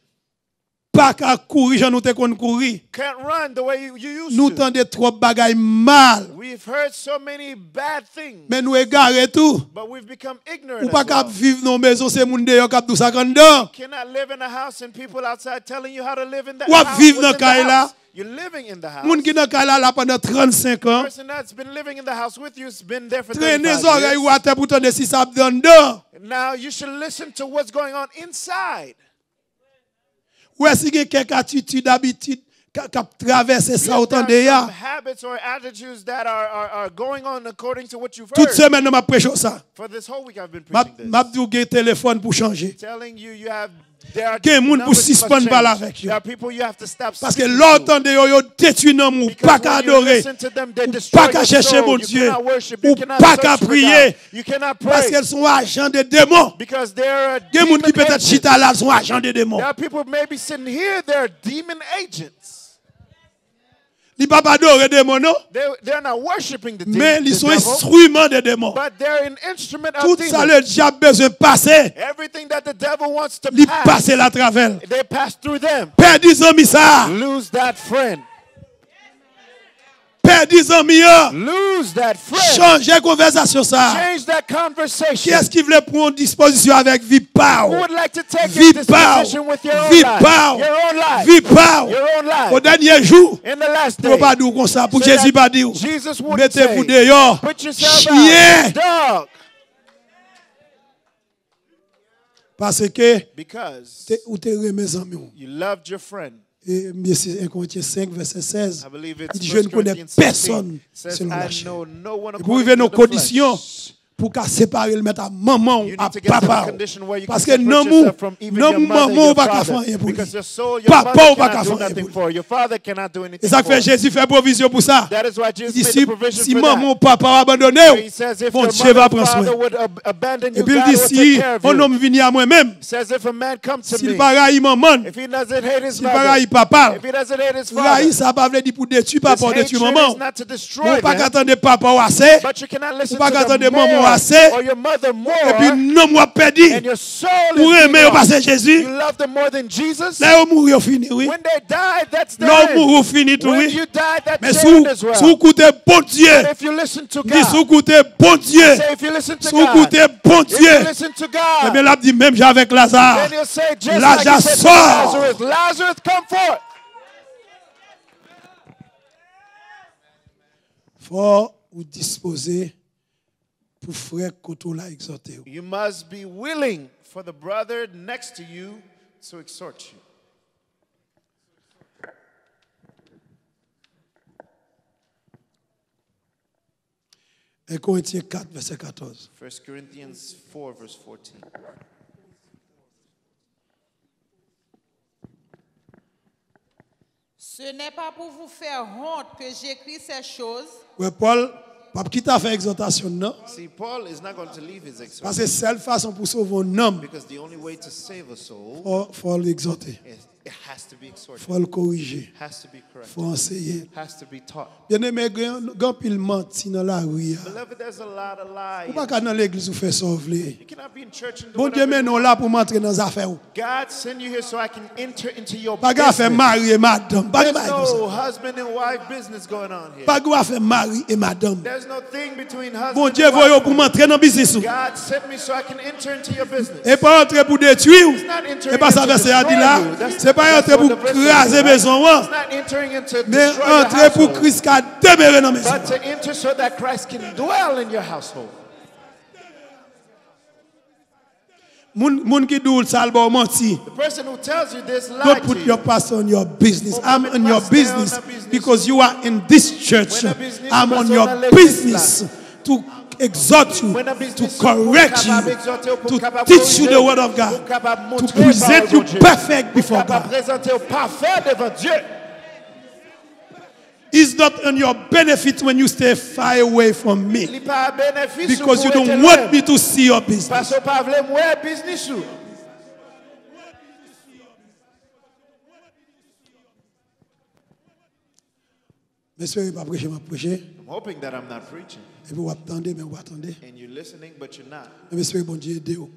pas qu'à courir, j'en nous te kon courir. can't run the way you used Nous to. tendez trop bagaille mal, We've heard so many bad things, mais nous égarer tout. but we've become ignorant Ou as pas qu'à well. vivre dans maison, c'est moun de yo k'ap dou sa dedans. Cannot live in a house and people outside telling you how to live in that Ou ap house. vive within dans the kay la. house. You're living in the house. Moun ki nan kala la pendant 35 The ans, person that's been living in the house with you has been there for traîner 35 oreilles ou years. à terre pour tendre si ça dedans. Now you should listen to what's going on inside. Ou est-ce qu'il y a quelques attitudes, habitudes qui traversent ça If autant there de are some ya? habits or attitudes that are going on according to what you've Toute heard. semaine, je prêche ça. For this whole week I've been Je preaching this. dis que téléphone pour changer. Telling you you have there are Gen moun pou numbers you must suspend parler change. avec yo. There are people you have to stop Parce que speaking l'autre to. de yo détruit nan mou, Because pas qu'à when you adorer, listen to them, they ou destroy pas qu'à your chercher soul. mon You Dieu, cannot worship, ou you cannot pas search qu'à for prier, God. You cannot parce pray qu'elles sont agents de démons. because they're Gen moun qui demon peut-être agents. chita là sont agents de démons. There are people maybe sitting here, they're demon agents. Ils ne peuvent pas adorer des démons, non? They're not worshiping the, Mais the ils sont devil, instruments des démons. but they're an instrument of Tout ça, demons. le diable besoin de passer. Everything that the devil wants to Il pass, passe la travers. they pass through them. Père 10 amis ça. Lose that friend. Père 10 amis. Lose that friend. Changer conversation ça. Change that Qui conversation. est-ce qui voulait prendre disposition avec vie Who pau? would like to take Vie this pau. position with your own Vie life? pau. Your own life. Vie pau. Your own life. Au dernier jour, In the last pour day, pas dire comme ça, pour so Jésus that pas dire. Jesus wouldn't Mettez-vous say, dehors. put yourself Chien. out, dog. Parce que Because ou te mes amis. you loved your friend. Et c'est 1 Corinthiens 5, verset 16. I believe it's Il dit, 1 je ne connais Corinthians 16. personne It says, selon la I chair. know no one Et pour arriver according nos to the conditions, flesh. pour qu'à séparer le mettre à maman ou You à need to get to the papa. condition where you Parce can que separate non yourself from even your maman mother ou and your pas qu'à father. faire rien pour lui. Because your soul, your Papa mother ou pas cannot qu'à do faire rien nothing pour for. Your father cannot do Et anything ça for. fait Jésus fait provision pour ça. That is why Il Jesus dit made si, the provision si for maman ou that. papa a abandonné, He says if bon your Dieu va mother and prendre father soin. would abandon Et you, puis il God dit will take si care of un you. homme vient à moi-même, Says if a man comes to s'il me, pas raï maman, if he doesn't hate his s'il pas mother, raï papa, if he doesn't hate his raï father, ça pas veut dire pour détruire this papa ou hatred détruire is maman. not to Ou destroy pas them, qu'attendre papa ou assez, but you cannot listen pas to qu'attendre them maman ou more assez, or your mother more, et puis non moi perdu. and your soul Pour is aimer being au passé lost. Jésus, You love them more than Jesus. là où mourir fini, oui. When they die, that's the Là où end. mourir fini, tout, When oui. you die, that's Mais the sous end as well. sous côté bon Dieu, But if you listen to dit sous God, côté bon Dieu, say if you listen to sous God, côté bon if you Dieu. listen to Eh God, bien là dit même j'ai avec Lazare. then he'll say just Lazare like he said to sort. Lazarus, Lazarus, come forth. Faut vous disposer pour frère koto la exhorter. You must be willing for the brother next to you to exhort you. Et Corinthiens 4 verset 14. 1 Corinthians 4, verse 14. Ce n'est pas pour vous faire honte que j'écris ces choses, Ouais, Paul, pas qui t'a fait exhortation, non? See, Paul is not going to leave his exhortation Parce que c'est la seule façon pour sauver un homme, because the only way to save a soul faut l'exhorter, is it has to be exhorted, faut le corriger, has to be corrected, faut enseigner. has to be taught. Bien aimé, grand pile menti dans la rue. Beloved, there's a lot of Ou lies. pas qu'à dans l'église ou faire sauver. You cannot be in church and do Bon Dieu, mais whatever. non là pour m'entrer dans les affaires. God send you here so I can enter into your Pas qu'à faire business. mari et madame. Pas There's qu'à faire no husband and wife business going on here. Pas qu'à faire mari et madame. There's no thing between husband Bon and Dieu, voyons wife. pour m'entrer dans le business. God sent me so I can enter into your business. Et pas entrer pour détruire. Et pas ça verset a dit là. C'est pas entrer pour craser maison. It's not entering into Mais destroy your entrer pour household, Christ qui a demeuré dans la maison. but to enter so that Christ can dwell in your household. Moun qui dit ça le bon menti. The person who tells you this lied Don't to put you. your pastor on your business. Don't I'm put on your pastor on business the business. because you are in this church. When a business I'm on person your on the business to exhort you, When a to business correct capable you, d'exhorter, pour to capable teach you corriger, the word of God, pour capable to montrer present parole you de Dieu, perfect before pour capable God. présenter au parfait devant Dieu. It's not on your benefit when you stay far away from Il me n'est pas à bénéfice because you pour être don't loin. want me to see your business. Parce que pas voulez moi business ou. Mais si vous ne prêchez pas, prêcher. I'm hoping that I'm not preaching Et puis vous attendez, mais vous attendez. and you're listening, but you're not. Mais si bon Dieu aide vous.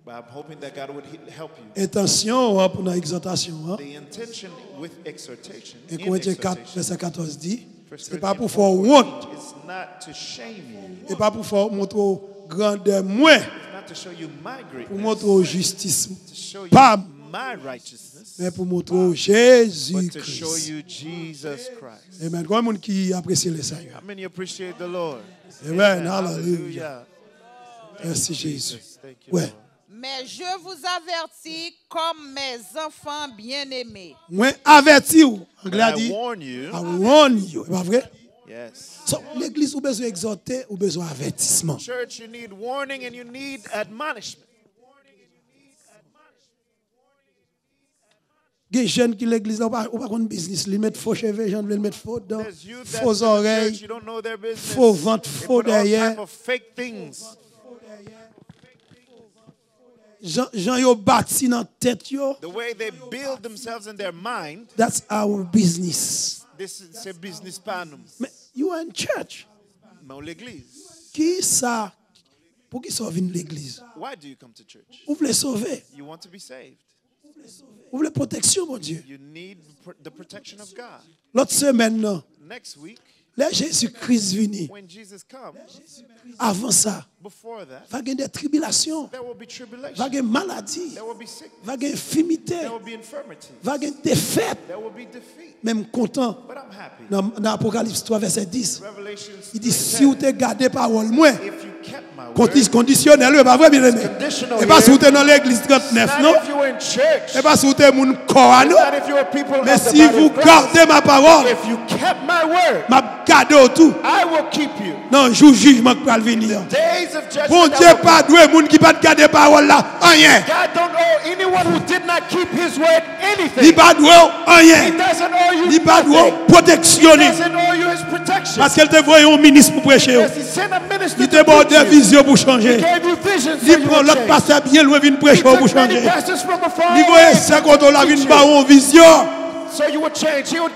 But I'm hoping that God would help you. Intention pour notre exhortation. The intention with exhortation, Et in Corinthiens 4, exhortation, verset 14 dit, 1 c'est pas pour Corinthians faire honte, 4:14, it's not to shame you, et pas pour faire montrer grandeur moins, it's not to show you my pour greatness, montrer justice, to show you pas, my righteousness, mais pour montrer but to show Jésus-Christ. you Jesus Christ. Amen. Combien de monde qui apprécie le Seigneur? How many appreciate the Lord? Amen. Hallelujah. Merci Jésus. Thank you, Ouais. Lord. mais je vous avertis comme mes enfants bien-aimés. Moi averti ou, anglais a I dit, warn you. I warn you. C'est pas vrai? Yes. So, l'église ou besoin exhorter ou besoin avertissement. Church, you need warning and you need admonishment. Il y a des jeunes qui l'église là, ou pas contre business, ils mettent faux cheveux, ils veulent mettre faux dents, There's youth that's faux in the oreilles, church, you don't know their business. faux ventre, They faux put all derrière. type of fake things. Jean yo bâti dans tête yo. The way they build themselves in their mind, That's our business. this is a business panum. Mais you are in church. Mais l'église. Qui ça? Pour qui sauver l'église? Why do you come to church? Vous voulez sauver? You want to be saved. Vous voulez protection, mon Dieu? You need the protection of God. L'autre semaine, non. Next week, Là, Jésus-Christ venu. when Jesus comes, Avant ça, before that, va y avoir des tribulations, there will be va y tribulation. avoir maladies, There will be sickness. va y avoir infirmité, There will be infirmity. va y avoir défaite. There will be defeat. Même content. But I'm happy. Dans Apocalypse 3, verset 10, Revelations il dit 3:10, si vous te gardez parole, moi, if you kept my word, conditionnel, pas vrai, bien aimé. conditional Et pas si here, vous êtes dans l'église 39, non? not if you were in church, Et pas si vous êtes mon corps, non? not if you were people Mais of the si body vous of Christ. gardez ma parole, If you kept my word, m'a gardé autour. I will keep you. Non, jour jugement qui va venir. Days of judgment. Bon that Dieu, will pas doué, moun qui pas garder parole là, rien. God don't owe anyone who did not keep his word Il anything. pas doué, He rien. doesn't owe you Il pas doué, nothing. He protectionner. doesn't owe you his protection. Parce qu'elle te voyait un ministre pour prêcher. Yes, he sent a minister Il to te bon preach des you. visions pour changer. He gave you visions so Il you prend would l'autre change. pasteur bien loin, vient He prêcher pour took many changer. pastors from afar Il voyait away ça to quand on l'a vu teach par you. une vision. So you would change. He would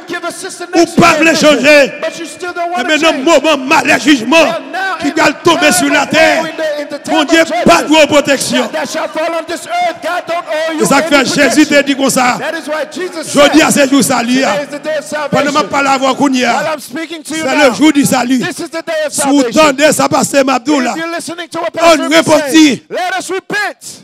give a sister Ou next to pas you voulez a vision. changer. But you still don't Et want to maintenant, change. moment, mal jugement Well, now, qui in va the tomber time sur of la woe, terre. in the time Mon of Dieu, judgment, pas de protection. that shall fall on this earth. God don't owe you C'est ça que any fait Jésus te protection. dit comme ça. That is why Jesus Je dis said, à ce jour salut. today is the day of Pendant salvation. que je parle à vous, While c'est I'm speaking to you le now, jour du salut. this is the day of Si vous salvation. tendez ça, pasteur Mabdoula. If you're listening to what Pastor On is saying, repentit. let us repent.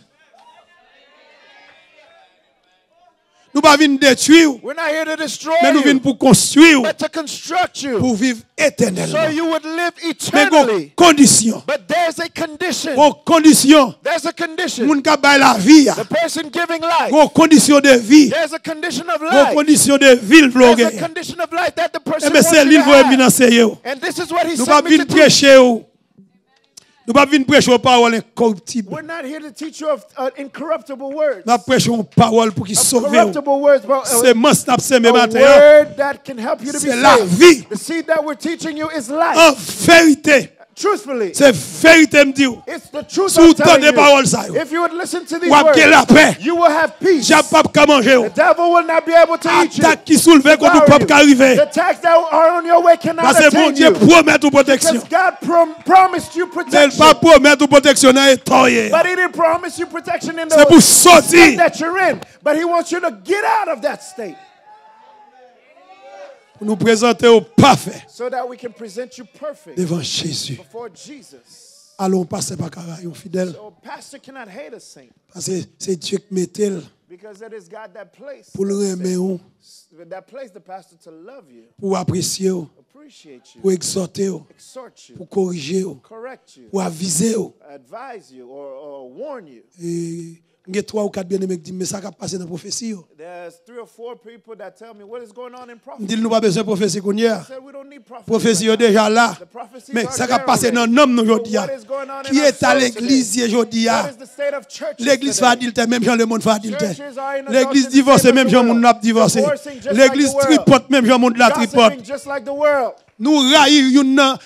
Nous ne venons pas détruire, We're not here to destroy mais nous venons you, pour construire, but to construct you pour vivre so éternellement. you would live Mais eternally. condition. But there's a condition. Condition. There's a condition. Moun ka bay la vie. The person giving life. Condition de vie. There's a condition of life. Condition de ville There's blogué. a condition of life that the Eh person bien, wants c'est you l'île to pour have. financer. And this is what he Nous pas sent me venir to teach. prêcher. Nous pas venir prêcher aux paroles incorruptibles. We're not here to teach you of incorruptible words. Nous prêchons aux paroles pour qu'ils sauve. Corruptible words, but C'est must n'a pas a word that can help you to be C'est la saved. vie. The seed that we're teaching you is life. En vérité, Truthfully, c'est vérité me dit. it's the truth Sous I'm tant telling de you. paroles ça. If you would listen to these Ou avez la words, paix. you will have peace. J'ai pas qu'à manger. The devil will not be able to eat you. Attaque qui soulève contre le peuple qui arrive. The attacks that are on your way cannot Parce que bon attain Dieu you. promet toute protection. Because God promised you Il protection. pas promet toute protection dans l'état. But he didn't promise you protection in C'est pour the sortir. state that you're in. But he wants you to get out of that state Pour nous présenter au parfait so that we can present you perfect devant Jésus. before Jesus. Allons passer par Carayon fidèle. So pastor cannot hate a saint Parce que c'est Dieu qui met tel because it is God that placed pour le remettre, the pastor to love you, pour apprécier, appreciate you, pour exhorter, exhort you, pour corriger, correct you, pour aviser. advise you, or warn you. Et il y a 3 ou 4 bien-aimés qui disent, mais ça va passer dans la prophétie. There's 3 or 4 people that tell me what is going on in On prophecy. dit, nous pas besoin de prophétie qu'on y a. I said we don't need prophecy. Prophétie right est déjà là. now. The prophecies Mais are ça va there passer dans already. l'homme nous But aujourd'hui. what is going on in Qui our est à souls l'église today? aujourd'hui? What is the state of churches L'église today? fait adultère, même Jean le monde fait adultère. Churches are in L'église adultery, divorcée, same as même the Jean monde world. n'a divorcé. Divorcing just L'église like the world. tripote, même Jean monde la tripote. Gossiping just like the world. Nous raillons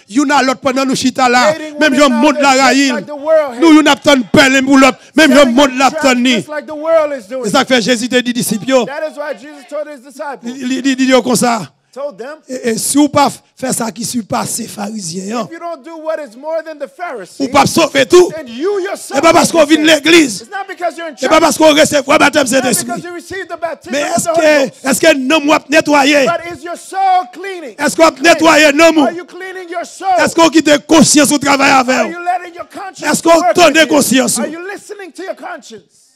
une à l'autre pendant nous chita là. Hating Même one Jean monde la another just raille. like the world Nous une apton pelle pour l'autre. Même Jean Setting monde up la traps apton ni. just like the world is doing. C'est ça que fait Jésus te dit disciples. That is why Jesus told his disciples. Il dit comme ça. Told them, Et si vous pas faire ça qui surpasse les pharisiens, if you don't do what is more than the Pharisees, vous pas sauver tout. then you yourself Et pas parce qu'on vient de l'église. It's not because you're in Et church. pas parce qu'on recevait le baptême It's not Saint-Esprit. because you received the baptism Mais of the Holy Ghost. est-ce que nous avons nettoyé? But is your soul cleaning? Est-ce qu'on a nettoyé nous? Are you cleaning your soul? Est-ce qu'on quitte conscience au travail Are avec? you letting your conscience Est-ce qu'on work donne with you? conscience? Are you listening to your conscience?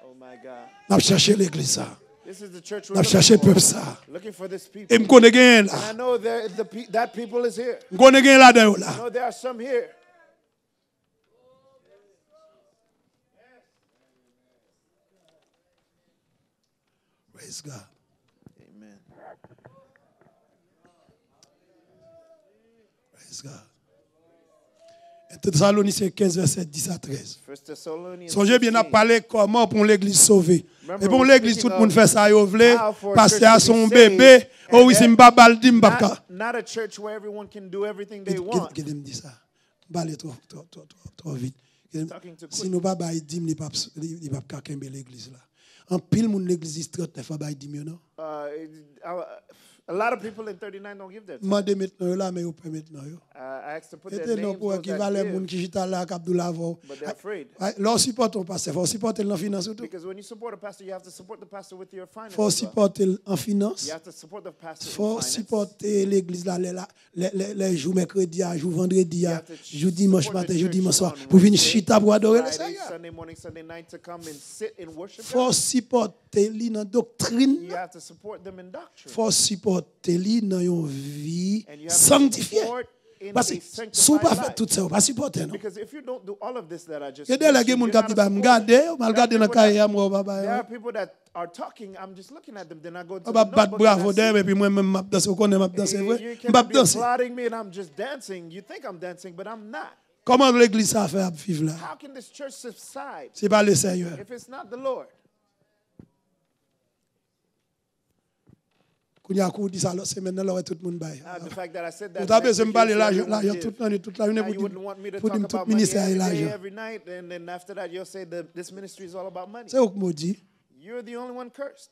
Oh my God. Nous avons cherché l'église ça. This is the church Nous we're avons cherché le looking peuple for. ça. Looking for this people. Et je connais quelqu'un And là. I know that people is here. Je connais quelqu'un là-dedans I là. know there are some here. Praise God. Amen. Praise God. Et Thessaloniciens 15, verset 10 à 13. 1 Thessalonians Songez bien à 15. parler comment pour l'église sauver. Remember, Et pour we're l'église, tout speaking le monde of fait ça, yo vle. how for a Pasteur a church to son be saved, bébé. Oh and oui, that- c'est m'babal di m'babka. Not a church where everyone can do everything they want. Qu'est-ce me dit ça? M'balle trop vite. Talking too Si quick. nous pas bail dim, il pas kembe l'église là. En pile moun l'église 39 a bail dim yo non. A lot of people in 39 don't give their time. Mande maintenant là mais yo pas maintenant yo. I asked to put Et their non names pour those qui that valait give, moun qui chita là k'Abdou lavo. but they're afraid. Leur support on passe, faut supporter en finance tout. Because when you support a pastor, you have to support the pastor with your finance. Faut as well. supporter en finance. You have to support the pastor Faut in finance. supporter l'église là les jours mercredi, jours vendredi, You have to jours dimanche support the matin, jours church dimanche soir on pour venir Wednesday, chita pour adorer le Friday, Seigneur. Sunday morning, Sunday night to come and sit and worship Faut God. supporter lui dans doctrine. You have to support them in doctrine. Faut supporter lui dans une vie And you have to sanctifiée. support in Parce a que si vous pas sanctified fait life. tout ça, vous pas supporter non. Because if you don't do all of this that I just Il y a des mentioned, gens you're qui not disent a bah me supporter. garder, mal garder dans cahier moi There papa. are people that are talking, I'm just looking at them, then I go to On the va battre notebook and bravo I see, d'eux et puis moi même m'a danser, on connaît m'a danser you vrai. cannot M'a be danser. applauding me and I'm just dancing. You think I'm dancing, but I'm not. Comment l'église ça fait à vivre là? How can this church subside C'est pas le Seigneur. if it's not the Lord? Kounya kou dit ça la semaine là tout le monde bail. The fact that I said that. Vous avez next besoin week, de parler you l'argent said everyone toute give. l'année toute la journée Now you wouldn't want me to pour talk dire tout about money ministère every et day, l'argent. every night, and then after that you'll say that this ministry is all about money. C'est où que me dit? You're the only one cursed.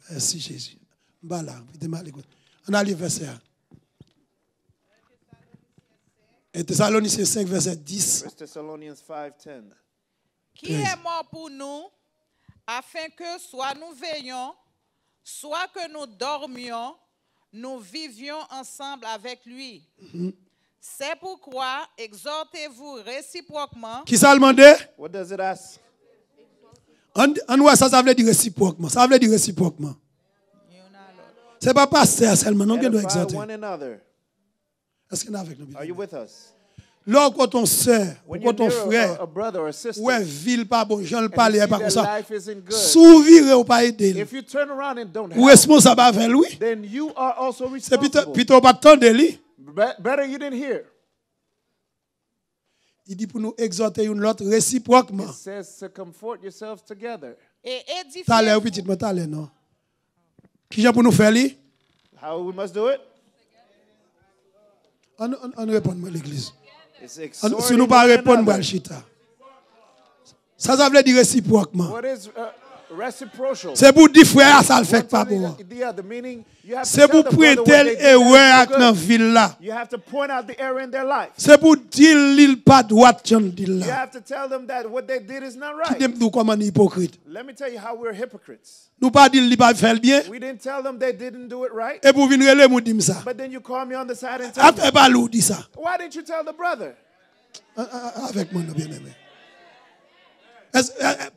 Merci Jésus. Voilà, vite mal écoute. On a le verset 1. Et Thessaloniciens 5 verset 10. 1 Thessalonians 5:10. qui est mort pour nous, afin que soit nous veillions, soit que nous dormions, nous vivions ensemble avec lui. C'est pourquoi exhortez-vous réciproquement. Qui ça demandé? What does it ask? On voit ça veut dire réciproquement. Ça veut dire réciproquement. C'est pas pasteur seulement, non qui doit Edify exhorter. one another. Est-ce qu'il est avec nous? Are you with us? Là, quand ton soeur, When quand you're ton near frère, a brother or a sister, ouais, ville pas bon, j'en le and parle, you see pas comme that ça. life isn't good, Souvire ou pas aider. if you turn around and don't Ou help, responsable avec lui. then you are also C'est responsible. plutôt pas tant de lui. Better you didn't hear. Il dit pour nous exhorter une l'autre réciproquement. It says to comfort yourselves together. et T'as l'air édifiez-vous. petit, mais t'as l'air non. Qui j'ai pour nous faire li? How we must do it? On répond à l'église. It's Si exhorting nous pas one répondre, another. on va chita. Ça veut dire réciproquement. What is reciprocal? C'est pour dire frère, ça le fait One pas telling pour. the other, meaning you have to C'est tell pour the brother what prêter they did l'erreur that's dans la good. ville là. You have to point out the error in their life. C'est pour dire l'île pas droite, John dit You là. have to tell them that what they did is not Qui right. dit nous comment on est hypocrite. Let me tell you how we're hypocrites. Nous pas dire qu'il pas faire le bien. We didn't tell them they didn't do it right, Et pour venir relais, nous disons ça. but then you call me on the side and tell me, Après, pas l'ou dit ça. why didn't you tell the brother? Avec moi, bien aimé.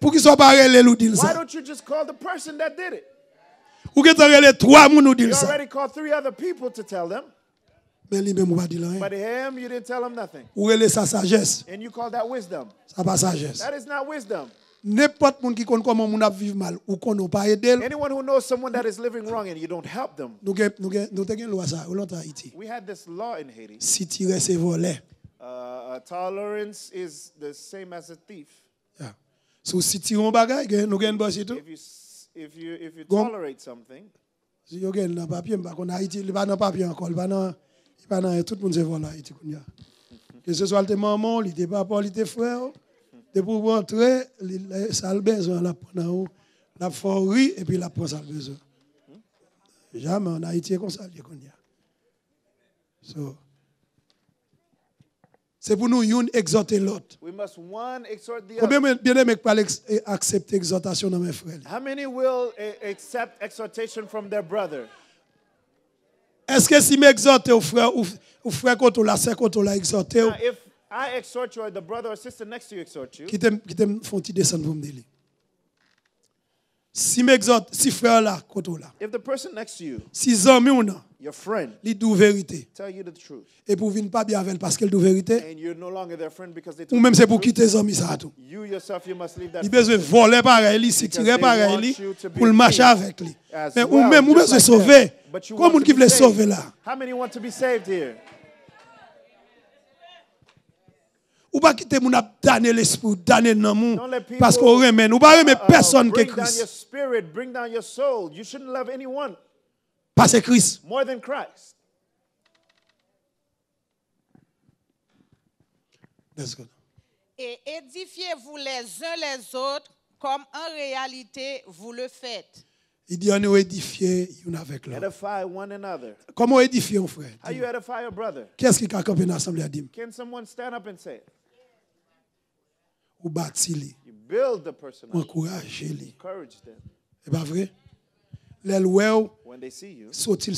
Pour qu'ils soient pas relais, nous disons Why ça. don't you just call the person that did it? Ou qu'ils soient relais, trois, nous You disons ça. already called 3 other people to tell them, Mais lui-même, on va dire rien. but him, you didn't tell him nothing. Ou relais sa sagesse. And you call that wisdom. Ça pas sagesse. That is not wisdom. N'importe qui connaît comment on a vivre mal ou qu'on n'a pas aidé, Anyone who knows someone that is living wrong and you don't help them. nous avons une loi ça, ou l'autre Haïti. We had this law in Haiti. Si tu restes volé, Tolerance is the same as a thief. si tu un bagage, nous avons un boss et tout. If you Go. tolerate something, Si vous avez un papier, on Haïti, il n'y a pas de papier encore, il n'y a pas de tout le monde se voit là Haïti. Que ce soit le maman, il était papa, il était frère, de pour rentrer, ça a besoin la prendre la forêt et puis la prend ça le besoin. Jamais en Haïti comme ça, so, c'est pour nous une exhorter l'autre. we must one exhort the Combien other. bien aimé pas accepter exhortation dans mes frères? How many will accept exhortation from their brother? Est-ce que si m'exhorte au frère frère côté la sœur côté la exhorter Now, if I exhort you or the brother or sister next to you exhort you, qui t'aime font ti descendre pour me dire. Si m'exhorte si frère là côté là. if the person next to you, Si amis ou non, your friend, li dou vérité tell you the truth, et pour venir pas bien avec elle parce qu'elle dou vérité and you're no longer their friend because they ou told même you c'est the pour truth, quitter amis ça tout. you yourself, you must leave that Il besoin friendship. voler pareil li, si Because tirer they pareil want li you to be pour le marcher free avec lui. as Mais ou well, même ou just besoin like sauver. them. But you Comme want moun to qui be veut saved. sauver là. How many want to be saved here? Ou pas quitter moun a damner l'esprit, damner nan moun Don't let people, parce qu'on remet ou pas remet personne que bring down your Christ. spirit, bring down your soul. You shouldn't love anyone Parce que Christ. more than Christ. Let's go. Et édifiez-vous les uns les autres comme en réalité vous le faites. Il dit on est édifié une avec l'autre. Edify one another. Comment édifier un frère? How you edify a brother? Qu'est-ce qui a campé dans l'assemblée à dire? Can someone stand up and say it? Ou bâtir li, You build the person ou up, encourager li. encourage them. C'est pas vrai? Les loueurs, When they see you, sorti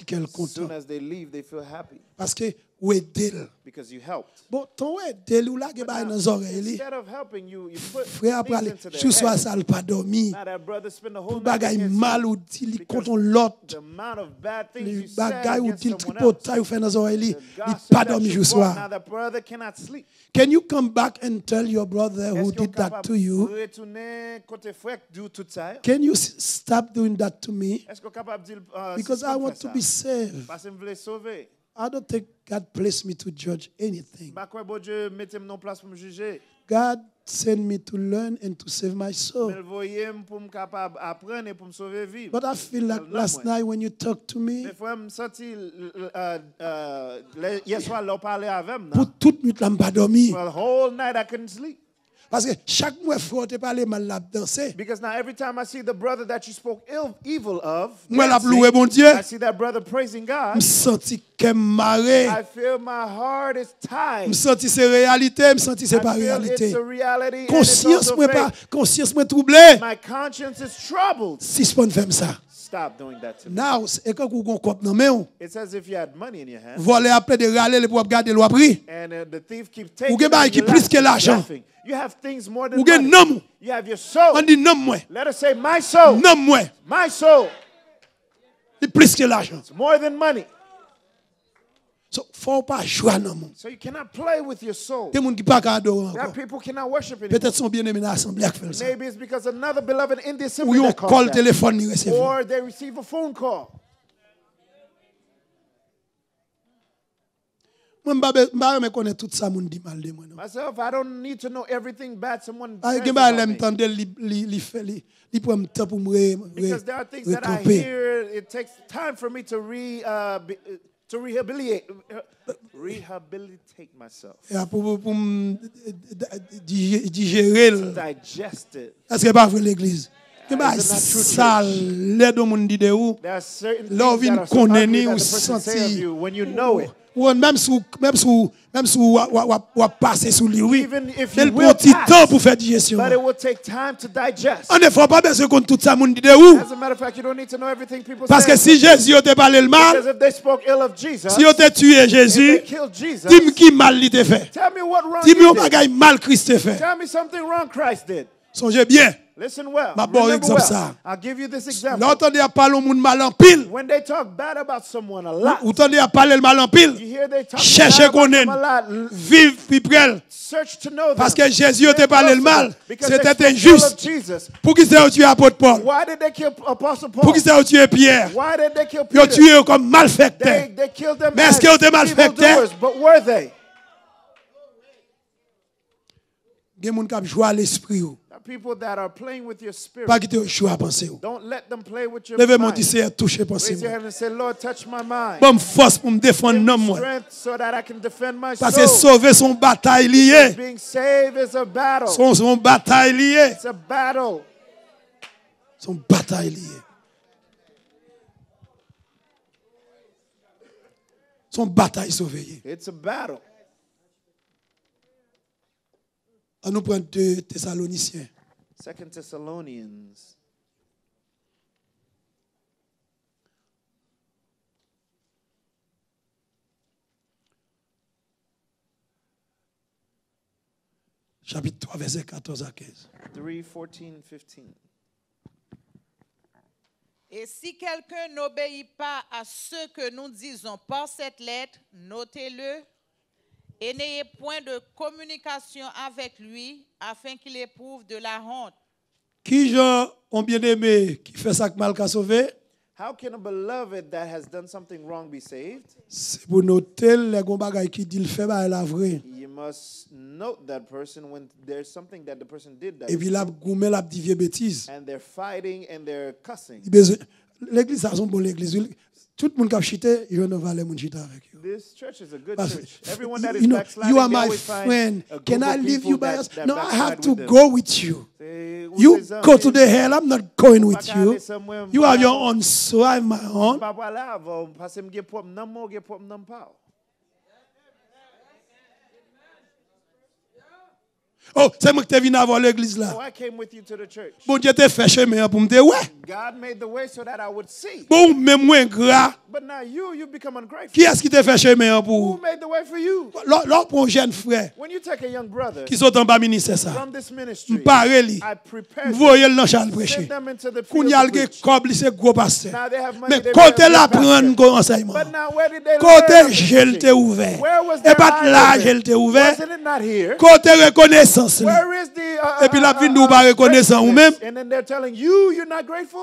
qu'elle as content. soon as they leave, they feel happy Parce que ou aider. because you helped. Bon, ton aider ou là que ba dans oreilles li. Instead of helping you, you put Frère après things aller, into their je sois head. ça le pas dormi. Now that brother spend the whole Pour night bagay against mal you ou dit li because contre l'autre. the amount of bad things Les you said bagay ou against dit le someone tripotaille ou else. fait dans oreilles li, The li gossip pas that dormi you jour brought, now soir. the brother cannot sleep. Can you come back and tell your brother who Est-ce qu'on did that capable to you? retourner côté frère do tout ça? Can you stop doing that to me? Est-ce qu'on capable de dire Because I want to be saved. Parce que je veux sauver. I don't think God placed me to judge anything. Pas quoi bon Dieu mettez-moi non place pour me juger. God sent me to learn and to save my Mais soul. le voyez pour me capable apprendre et pour me sauver vivre. But I feel like last night when you talked to me, Mais frère me senti hier soir là parler avec moi. pour toute nuit, je n'ai pas dormi. For the whole night I couldn't sleep. Parce que chaque mois, frère, tu parles mal, la danser. Because now every time I see the brother that you spoke evil of, Moi, la dancing, loué, bon Dieu, I see that brother praising God. je senti qu'elle marée. I feel my heart is tied. Je senti c'est réalité, je senti c'est pas I feel réalité. it's a reality and it's Conscience, also moi, pas, fake. conscience, moi, troublée. My conscience is troubled. Si je peux faire ça. Stop doing that to me. Now, et quand vous avez un cop dans main, It's as if you had money in your hand voler après de râler, pour garder le prix. and the thief keeps taking Ou gen it bagay and ki you're plus que l'argent. laughing. You have things more than Ou gen money. nom. You have your soul. On dit non, moi. Let us say my soul. Non, moi. My soul. C'est plus que l'argent. It's more than money. So, faut pas jouer dans mon. So you cannot play with your soul. Des gens qui pas adorer There are encore. people who cannot worship anymore. Peut-être son bien-aimé dans l'assemblée qui fait ça. Maybe it's because another beloved in the Ou assembly yon that calls call that. téléphone ni recevoir. Or they receive a phone call. Moi, je connais tout ça, moun dit mal de moi. Myself, I don't need to know everything bad someone Ah, says je about vais me. m'entendre li prend un temps pour me Because there are things that I recamper. hear, it takes time for me to rehabilitate myself, Pour me digérer. digest it. Est-ce que pas vrai l'église? Que Isn't ba that true, sale l'aide au monde dit de ou. There are certain Love things in that are so ugly condamné that ou the person say of senti. you when you know it. Ou même si ou passer sous lui, oui. Even if Mais you il will prend petit pass, temps pour faire digestion. But it will take time to digest. On ne faut pas besoin qu'on tout ça monde dit de ou. As a matter of fact, you don't need to know everything people Parce say. que si Jésus te parlé le mal, Because if they spoke ill of Jesus, si on te tué if Jésus, they killed Jesus, dis-moi qui mal il te fait. tell me what wrong Dis-moi you un did. bagage mal Christ te fait. Tell me something wrong Christ did. Songez bien. Listen well. Ma bon Remember exemple well. ça. I'll give you this example. L'entendez à parler au monde mal en pile. When they talk bad about someone a lot, Ou entendez à parler le mal en you pile. hear they talk Cherchez bad qu'on about aime. them a lot. Vive puis près. Search to know them. Parce que Jésus te Get parlé le close to mal. them. Because they C'était spoke ill injuste. of Jesus. Pour qui c'est tué apôtre Paul? Why did they kill Apostle Pour Paul? qui c'est tué Pierre? Why did they kill Ils ont Peter? tué comme malfecteurs. They killed them Mais est-ce as qu'ils ont été malfaiteurs? evildoers, but were they? Il y a des gens qui ont joué à l'esprit. The people that are playing with your spirit, Pas qui te joué à penser. don't let them play with your Levez mon mind. petit Seigneur, touchez pensée. Raise your hand and say, Lord, touch my mind. Bonne force pour me défendre Give non me moi. strength so that I can defend my Parce que soul. sauver son bataille liée. Being saved is a battle. Son bataille liée. It's a battle. Son bataille liée. Son bataille sauvée. It's a battle. On nous prend 2 Thessaloniciens. 2 Thessalonians. Chapitre 3, verset 14 à 15. 3:14-15. Et si quelqu'un n'obéit pas à ce que nous disons par cette lettre, notez-le et n'ayez point de communication avec lui afin qu'il éprouve de la honte. Qui gens ont bien aimé qui fait ça que mal qu'à sauver? How can a beloved that has done something wrong be saved? C'est pour noter les gros bagages qui dit le fait bah la vraie. You must note that person when there's something that the person did that Et puis là goumé la dit vieux bêtise. and they're fighting and they're cussing. L'église ça sont bon l'église. Tout le monde qui a chité, il ne va aller mon chita avec eux. This church is a good Parce- church. Everyone that is you know, backsliding, you are they my always find friend. a group Can I of leave people you by that- yourself? that No, I backslide have to with them. go with you. Say, You "Usez-en, go to mais the hell. I'm not going with Pas qu'à you. aller somewhere, You pas have your là-bas. own soul. I have my own. pas pour là, parce que m'gé pour nan mo, m'gé pour nan pa. Oh, c'est moi qui t'ai venu avoir l'église là. So I came with you to the church. Bon Dieu t'a fait chemin pour me dire ouais. God made the way so that I would see. Bon, même moins gras. But now you become ungrateful. Qui est-ce qui t'a fait chemin Who pour? made the way for you? L'autre pour un jeune frère When you take a young brother qui sont en bas ministère ça. from this ministry, M'paré li. I prepare Voyez le dans Charles prêcher. send them into the Qu'on field y a to le preach. cob li c'est gros pasteur. Now they have money, Mais they côté have la good prendre pastor. enseignement. But now where did they Côté learn the gel preaching? te ouvert. Where was Et their pas eyes là open? gel te ouvert. Wasn't it not here? Côté reconnaissance li. Where is the Et puis la vie nous pas reconnaissant ou même. and then they're telling you you're not grateful?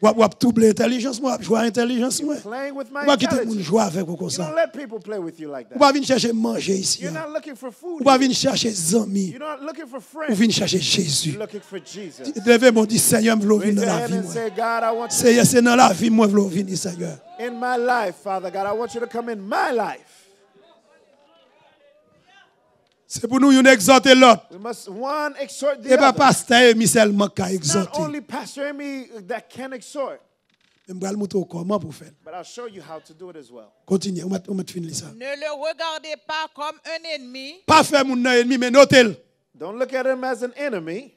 Ou double intelligence moi, jouer intelligence moi. Playing with my Ou pas quitter mon intelligence. jouer avec ou comme You don't ça. let people play with you like Ou that. pas venir chercher manger ici. You're not looking for food. Ou pas here. venir chercher amis. You're not looking for Ou friends. venir chercher Jésus. You're looking for Jesus. Levez mon dit Seigneur, je veux Raise venir your dans la hand vie and moi. say, God, I want you Seigneur, c'est dans la vie moi je veux venir Seigneur. in my life, Father God. I want you to come in my life. C'est pour nous exhorter l'autre. We must one exhort Et the pas other. pasteur Emi seulement qui a Not exhorté. only Pastor Amy that can exhort, Je vais montrer comment pour faire. but I'll show you how to do it as well. Continuez, on va finir ça. Ne le regardez pas comme un ennemi, Pas faire mon ennemi mais notez-le. Don't look at him as an enemy.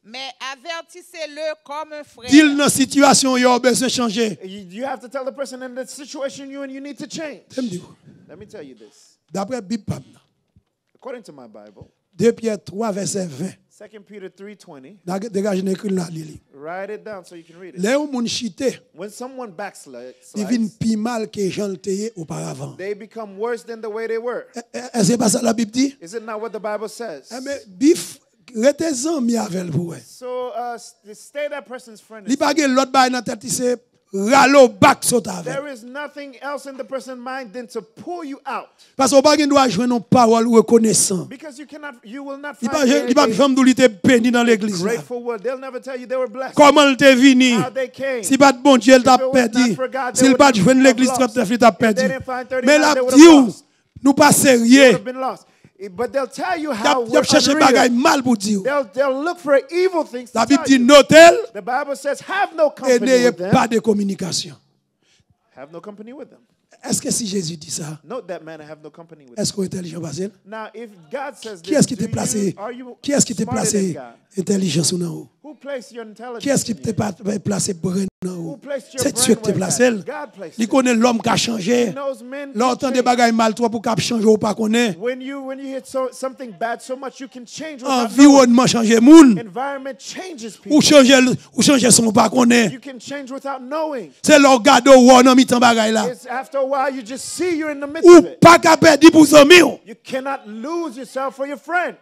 mais avertissez-le comme un frère. Dis-le dans la situation, il a besoin de changer. You have to tell the person in the situation you're in, you need to change. Je me dis, Let me tell you this. d'après Bible, According to my Bible, 2 Pierre 3, verset 20. 2 Peter 3:20, Dégage une écrit là, Lili. write it down so you can read it. Là où mon chité, When someone backslides, il vient plus mal que Jean le tayé auparavant. they become worse than the way they were. Est-ce que pas ça la Bible dit? Is it not what the Bible says? Mais bif, rete amis avec vous. So stay that person's friend. Li pa gen l'autre bail dans tête, c'est ralo back sot avec. There is nothing else in the person's mind than to pull you out. Parce qu'on pas doit jouer nos paroles reconnaissant. Because you will not Il find pas femme d'où il était béni dans l'église là. grateful word. They'll never tell you they were blessed. Comment il était venu? How they came. Si pas de bon Dieu, il t'a If it was perdu. not for God, they S'il would pas not joué have l'église lost. 39, il t'a If they perdu. didn't find 39, Mais la they would dit have ou, lost. nous pas They would sérieux. have been lost. But they'll tell you Il how a cherché unreal. bagaille mal pour dire. They'll look for evil things to La Bible tell dit you. notel The Bible says, have no et company n'ayez with them. pas de communication. Have no company with them. Est-ce que si Jésus dit ça, Note that man and have no company with them. est-ce qu'on est intelligent facile? Now, if God says Qui this, est-ce qui t'a to placé? you, are you Qui est-ce qui t'a smarter placé than God? intelligence ou non? Who placed your intelligence? Qui est-ce qui in you? t'a placé brain ou non? Who placed your C'est brain Dieu qui t'a where it's placé. at? God placed Il it. connaît l'homme qui a changé. He knows men can L'entend des change. bagailles mal toi pour qu'il change ou pas connaît. When you hit something bad so much, you can change without knowing. Environnement changer moun. Environment changes Ou people. changer son pas connaît. You can change without knowing. C'est leur garde ou dans mi-temps bagaille là. It's after a while you just see you're in the midst Ou of it. pas qu'à perdre pour amis. You cannot lose yourself for your friend.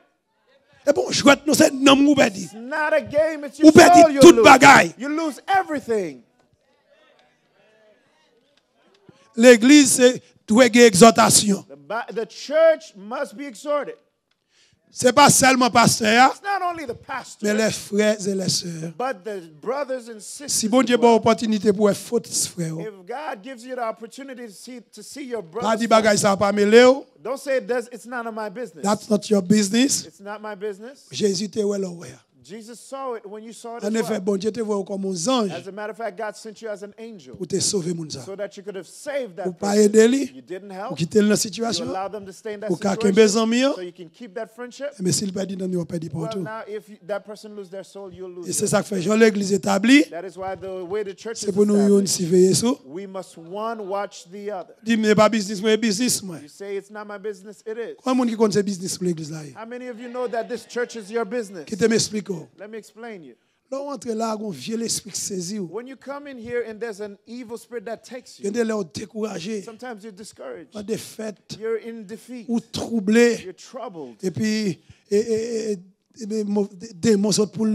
Et bon, je nous c'est non ou perdre. It's not a game, it's Ou your perdre soul you toute lose. bagaille. You lose everything. L'église c'est doit une exhortation. The church must be exhorted. C'est pas seulement pasteur, It's not only the pastor, mais les frères et les sœurs. but the brothers and sisters. Si bon Dieu as a well. opportunité pour faute frère, If God gives you the opportunity to see your pas brothers, dit bagaille ça pas mêlé. don't say it's none of my business. That's not your business. It's not my business. Jésus te ouais là ouais. Jesus saw it when you saw it En as effet, well. bon Dieu te voit comme un ange As a matter of fact, God sent you as an angel pour te sauver moun ça. so that you could have saved Pour that pas person. aider lui, You didn't pour help. quitter la You situation. allow them to stay in that Pour qu'à situation kembe amis, so you can keep that friendship. mais s'il perd dans nous perd Well, partout. now if that person lose their soul, you'll lose Et c'est yours. ça que fait Jean l'église établie, That is why the way the church is c'est pour nous yon established, si veiller sur. we must one watch the other. Dis mais pas business moi business moi. You say it's not my business, it is. Combien monde qui connaît ce business pour l'église là? How many of you know that this church is your business? Qui te m'explique. Let me explain you. Là on entre là on vieux l'esprit saisi ou. When you come in here and there's an evil spirit that takes Il y you, a des gens découragés, sometimes you're discouraged. en défaite You're in defeat. ou troublés You're troubled. et puis des démons sortent pour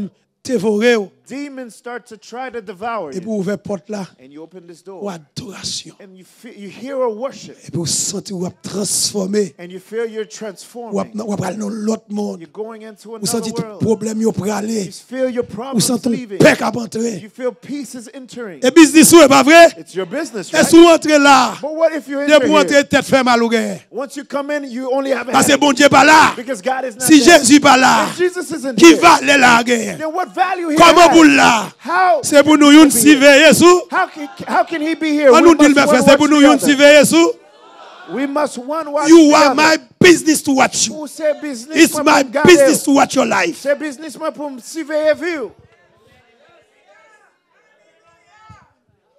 dévorer ou. Demons start to try to devour Et you. pour ouvrir porte là, And you open this ou door adoration. and you hear a worship Et puis vous sentez ou transformé, and you feel you're ou transforming. aller dans l'autre monde. You're going into Vous another sentez tout world. problème yo pour aller. You feel your Vous problems sentez leaving. paix à entrer. You feel peace is entering. Et business ou est pas vrai? It's your business, Est-ce right? que vous entrez là? But what if you Dès enter pour entrer here? tête fait mal au gars. Once you come in, you only have a Parce que headache bon Dieu pas là. because God is not Si there. Jésus pas là, If Jesus isn't qui here, va aller là gars? then what value he Comment has? pour là? How C'est pour nous yon si veiller sous. how can he be here? On We nous dit must le faire, one c'est pour watch nous the yon si other. veiller sous. We must one watch You the are other. my business to watch you. Who said business? It's moi my pour me garder. business to watch your life. C'est business moi pour me surveiller vous.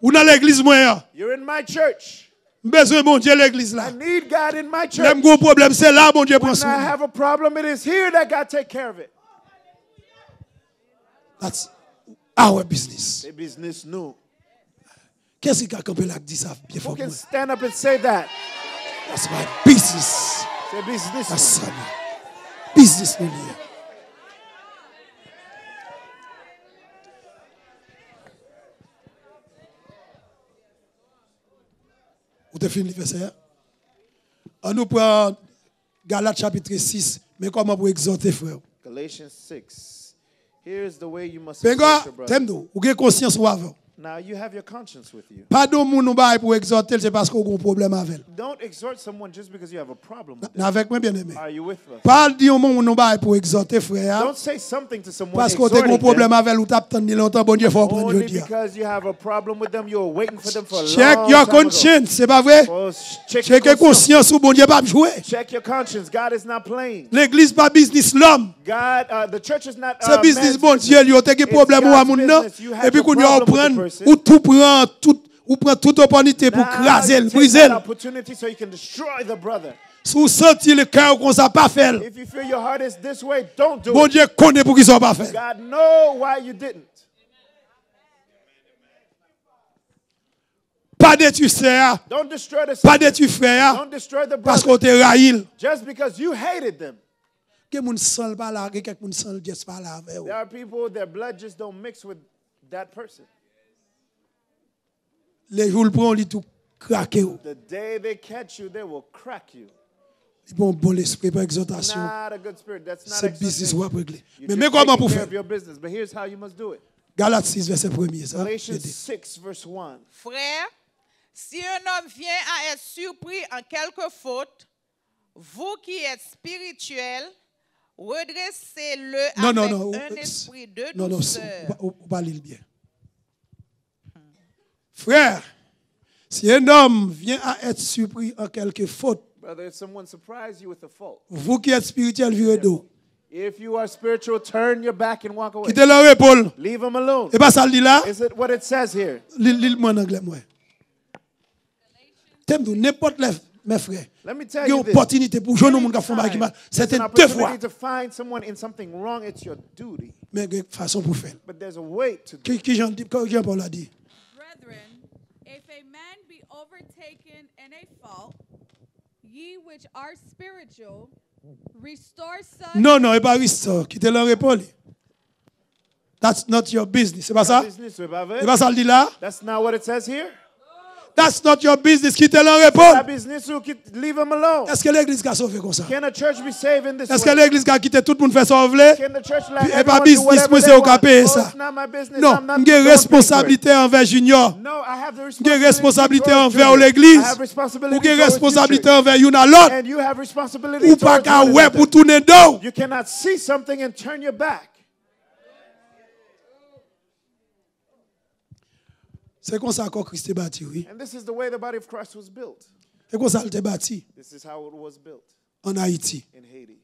Ou dans l'église moi, You're in my church. besoin bon Dieu l'église là. I need God in my church. Même gros problème c'est là bon Dieu prend When soin. I have a problem, it is here that God take care of it. That's our business. C'est business nous. Qu'est-ce qui a campé là qui dit ça bien Who fort? can stand up and say that? That's my business. C'est business. That's ça. Business nous lié. Vous avez fini le verset? On nous prend Galates chapitre 6, mais comment pour exhorter frère? Galatians 6. Here's the way you must Benga, exhort your brother. t'aimes nous, vous avez conscience ou avant. Now you have your conscience with you. Pas de moun nou bail pour exhorter, c'est parce qu'on a un problème avec. Don't exhort someone just because you have a problem with them. Avec moi bien aimé. Are you with us? Pas de moun nou bail pour exhorter frère, Don't say something to someone parce qu'on a un exhorting problème them avec ou t'as attendu longtemps bon Dieu faut prendre only Dieu. because you have a problem with them. You're waiting for them for a Check long your time ago. conscience, c'est pas vrai? Oh, check your Check your conscience ou bon Dieu pas jouer. Check your conscience. God is not playing. L'église pas business l'homme. God, the church is not. C'est business man's bon Dieu, il y a des It's problèmes ou à God's moun nan. business. You have Et puis your qu'on y a problem with the prendre person. ou tout prend toute opportunité pour Now craser, you take briser. that opportunity so you can destroy the brother. Si vous sentez le cœur qu'on ça pas fait. If you feel your heart is this way, don't do Bon it. Dieu connaît pour qu'ils sont pas fait. God know why you didn't. Pas de tu sœur, Don't destroy the pas de sister. tu frère, Don't destroy the parce brother qu'on te raïl. just because you hated them. Que moun sans pas là, que quelqu'un moun sans juste pas là avec. There are people, their blood just don't mix with that person. Les jours le prend, il tout craqué. The day they catch you, they will crack you. Il prend bon l'esprit pour exhortation. Not a good spirit. That's not C'est business ou exhortation. à régler. You're Mais just comment taking pour care faire? of your business. But here's how you must do it. Galates 6, verset 1er. Ça? Galatians 6, verse 1. Frère, si un homme vient à être surpris en quelque faute, vous qui êtes spirituel, redressez-le Non, avec non, non. un esprit de Non, non, douceur. on va lire bien. Frère, si un homme vient à être surpris en quelque faute, Brother, if someone surprised you with a fault, vous qui êtes spirituel, virez dos. if you are spiritual, turn your back and walk away. Quittez leur épaule. Leave them alone. Et pas ça le dit là. Is it what it says here? Lis-moi en anglais, moi. T'aimes n'importe les, mes frères. Let me tell Il y a you une this. opportunité pour jouer dans le monde qui font mal qui mal. There's C'était an deux fois. opportunity to find someone in something wrong. It's your duty. Mais il y a une façon pour faire. But there's a way to do it. Qui Jean-Paul a dit? Brethren, if a man be overtaken in a fault, ye which are spiritual, restore such. Non, non, et pas restore. Quittez leur épaule. That's not your business. C'est pas ça? Business, c'est pas vrai? C'est pas ça le dit là? That's not what it says here. That's not your business. Quittez leur That épaule. business, you leave them alone. Est-ce que l'église a sauvé comme ça? Can a church be saved in this Est-ce que way? l'église a quitté tout le monde fait sauver? Can the church let Puis, et everyone pas do business, whatever moi, they c'est au want? capé, Oh, ça. it's not my business. Non, I'm not j'ai don't pay for it. responsabilité envers Junior. No, I have the J'ai responsibility responsabilité towards envers children. l'église. I have responsibility Ou j'ai towards responsabilité you, envers une à l'autre. and you have responsibility Ou pas towards qu'à one ouais another. pour tourner dos. You cannot see something and turn your back. C'est comme ça que Christ est bâti, oui. And this is the way the body of Christ was built. C'est comme ça qu'il est bâti This is how it was built en Haïti. in Haiti.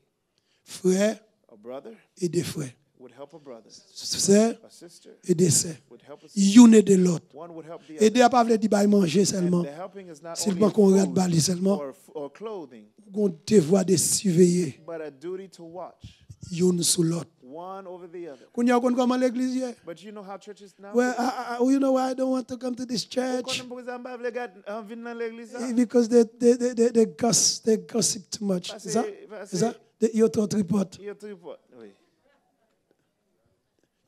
Frère A brother et des frères. would help a brother. Sœurs A sister et des sœurs. would help a sister. Une et de l'autre. One would help the Aider other. à pas veut dire bah manger And seulement. the helping is not Seulement only qu'on regarde food bali seulement. or clothing, Qu'on devoir de surveiller but a duty to watch une sous l'autre. one over the other. Qu'on y a qu'on comment l'église hier? But you know how churches now? Well, you know why I don't want to come to this church? Because they gossip too much. Is that? Is that? You're tripote.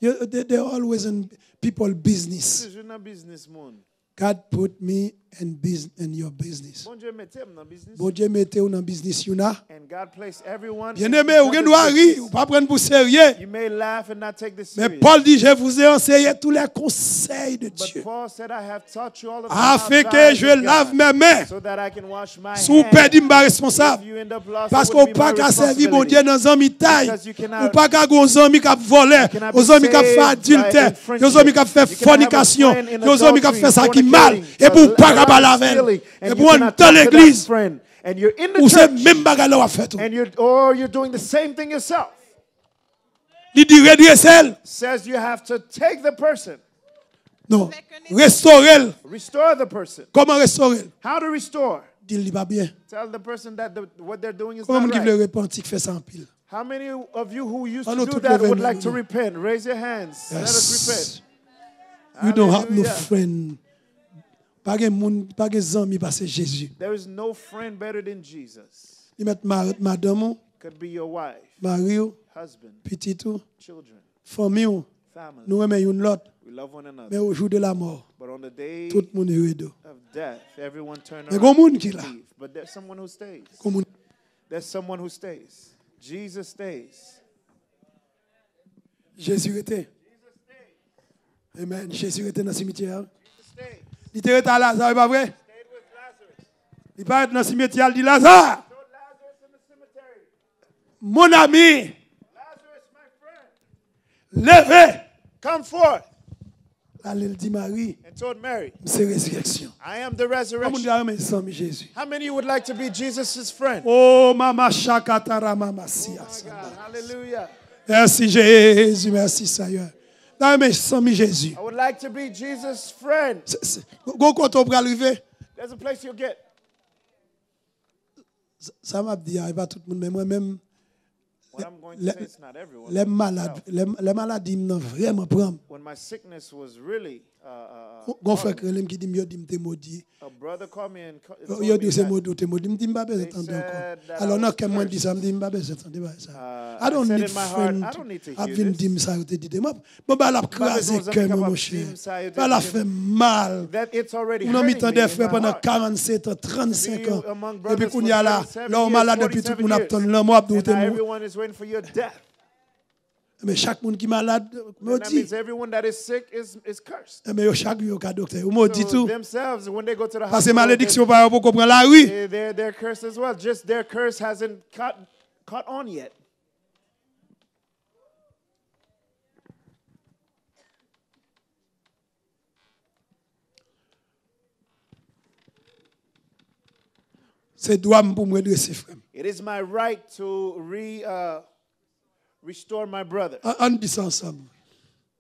They're always in people business. God put me in your business. Bon Dieu mette ou dans business you na. And God placed everyone. Bien aimé, ou doit rire, ou pas prendre pour sérieux. You may laugh and not take this Mais serious. Paul dit, je vous ai enseigné tous les conseils de But Dieu, Paul said, I have taught you all of the afin que values je of God, lave mes mains. so that I can wash my Si vous hands. perdez, je suis If responsable. you end up lost, Parce it qu'on would be pas my qu'à servir mon responsibility. Dieu dans un mitaille. Because you cannot- Ou pas qu'à un ami qui a volé, cannot be aux amis qui a fait saved by adultère, infringement. aux amis qui a fait You cannot have a fornication, friend in aux amis qui a adultery, fait ça qui mal, fornicating, et pour pas qu'à lying, laver. stealing, Et and pour you on cannot dans talk to that l'église, friend, and you're in the ou c'est church, même bagarre là à faire tout. and you're doing the same thing yourself. Il dit redresser, Says you have to take the person, non, restaurer. restore the person. Comment restaurer? How to restore? Dit-il pas bien. Tell the person that what they're doing is Comment not on qui veut right. repentir qui fait ça en pile? How many of you who used Ah, to non, do toutes that les would veines, like to non. repent? Raise your hands. Let us Yes. repent. You don't have no Hallelujah. friend. Pas de monde, pas de amis parce que Jésus. There is no friend better than Jesus. Il met madame, Could be your wife, mari, husband, petit ou, children, famille, family. nous aimons une l'autre. We love one Mais another. au jour de la mort, But on the day tout le monde est heureux. of death, everyone turn Mais around il y a un monde qui est and là. leave. But there's someone who stays. Comme There's someone who stays. Jesus stays. Jésus était. Amen. Jésus était dans le cimetière. Stays. Il était à Lazare, pas vrai? Stayed with Lazarus. Il part dans le cimetière, il dit Lazare, Showed Lazarus in the cemetery. mon ami, Lazarus, my friend, levez. come forth. Là, il dit Marie, And told Mary, c'est résurrection. I am the Comment on resurrection. dit Amen, sans Jésus? How many of you would like to be Jesus' friend? Oh, Mama Shakatara, Mama Sia. God, hallelujah. Merci Jésus, merci Seigneur. Non, mais sans Jésus. I would like to be Jesus' friend. Quand on peut arriver, There's a place you'll get. ça m'a dit, il pas tout le monde, mais moi-même, What I'm going to say is not everyone. Les malades, les maladies m'ont vraiment prendre. When my sickness was really, Gon frère qui dit yo dit m'te maudit. a brother called me and told Yo me dit c'est that, maudit, t'es maudit, m'te pas besoin They d'entendre said encore. that Alors I non was que moi cursed. dit ça, m'te pas besoin d'entendre ça. I I don't said need in my heart, friend. I don't need to A hear vinn this. dim ça te dit. Moi ba la craser Bible cœur goes on mon about cher. dim ça, you Ba la take fait mal. That it's already On a mis hurting tant me des in frères my pendant heart. 47 ans, 35 ans. among Et puis brothers qu'on for y a là, 37 là on years, malade depuis tout 47 le monde years. attend l'amour And de now mort. everyone is waiting for your death. Mais chaque monde qui malade And that maudit. means everyone that is sick is cursed. Mais yo chaque jour ka docteur maudit So tout. themselves, when they go to the Parce que hospital, malédiction pas pour comprendre la rue. they're cursed as well. Just their curse hasn't caught on yet. C'est droit pour me redresser frère. It is my right to restore my brother. On dit ça ensemble.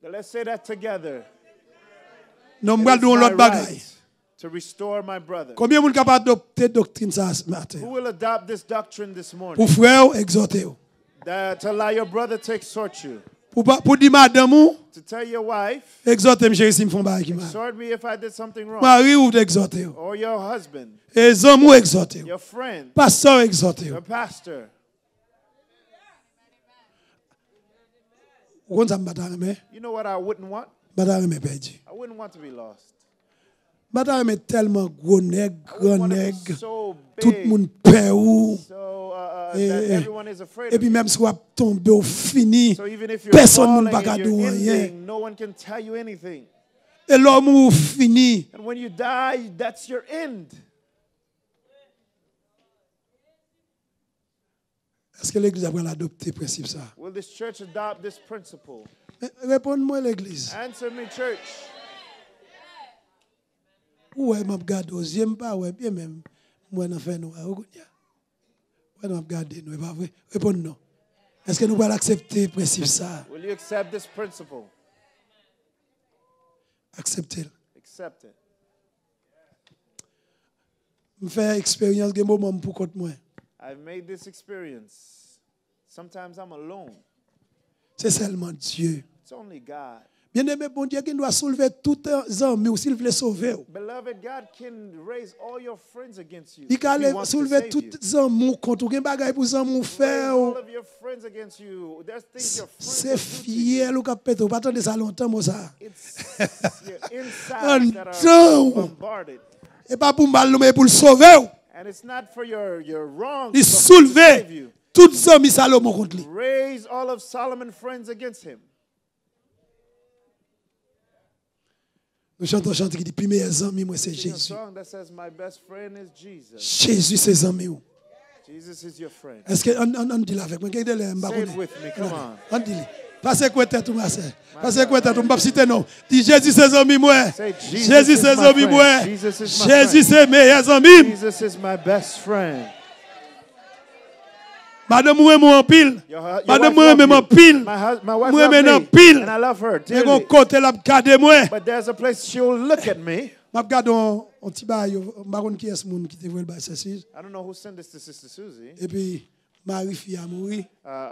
Now, let's say that together. Non It m'gal is don my l'autre bagaille. right to restore my brother. Combien moun capable adopter doctrine ça ce matin? Who will adopt this doctrine this morning? Pour frère exhorter. To allow your brother to exhort you. Pour dire madame ou To tell your wife, exhorter me chérie si me font bail qui mal. exhort me if I did something wrong. Mari ou exhorter. Or your husband, Et hommes ou exhorter. your friend, Pasteur exhorter. your pastor. Ou ça m'bata mais You know what I wouldn't want? bata mais perdu. I wouldn't want to be lost. Bata mais tellement gros nèg, I grand wouldn't want to nèg. be so Tout big, monde peur ou. so Eh, that eh. everyone is afraid Et of puis you. même si on tombe au fini. So even if you're Personne ne falling va and garder you're rien. ending, no one can tell you anything. Et l'homme ou fini. And when you die, that's your end. Est-ce que l'église a pris l'adopter principe ça? Will this church adopt this principle? Réponds-moi l'église. Answer me, church. Ouais, m'a regardé aux yeux, pas ouais, bien même. Moi n'en fait nous. Ouais, m'a regardé nous, pas vrai. Réponds non. Est-ce que nous allons accepter principe ça? Will you accept this principle? Accepter. Accept it. Me faire expérience des moments pour compte moi. I've made this experience. Sometimes I'm alone. C'est seulement Dieu. It's only God. Bien-aimé, bon Dieu qui doit soulever tout les amis ou s'il veut sauver. Beloved, God can raise all your friends against you. Il if He peut wants to soulever save tout you. les amis contre gen bagay pour les amis Raise faire. all of your friends against you. There's things your friends C'est will do to you. fier ou capet ou pas attendre ça longtemps moi ça. It's your insides that Don't. are bombarded. Et pas pour mal mais pour le sauver. And it's not for your wrongs, Il but to save soulever you. tous les amis Salomon contre lui. Raise all of Solomon's friends against him. Nous chantons chant qui dit puis mes amis moi c'est Sing a Jésus. song that says, "My best friend is Jesus." Jésus ses amis ou. Jesus is your friend. Est-ce que on dit là avec moi? Qu'est-ce que les Say it with me, come on. On dit. Passez quoi tête moi c'est. Passez quoi tête on pas citer non. Dis Jésus ses amis moi. Say, Jesus Jésus is ses my amis friend. moi. Jesus is my Jésus friend. ses meilleurs amis. Jesus is my best friend. Madame moi en pile. Your Madame wife moi love même en you. pile. My wife Moi même en loves me, pile. and I love her Et gon dearly. côté la garder moi. But there's a place she'll look at me. M'a regarde on petit bail baron qui est ce monde qui te voit le bail ceci I don't know who sent this to Sister Susie, et puis Marie fille a mouru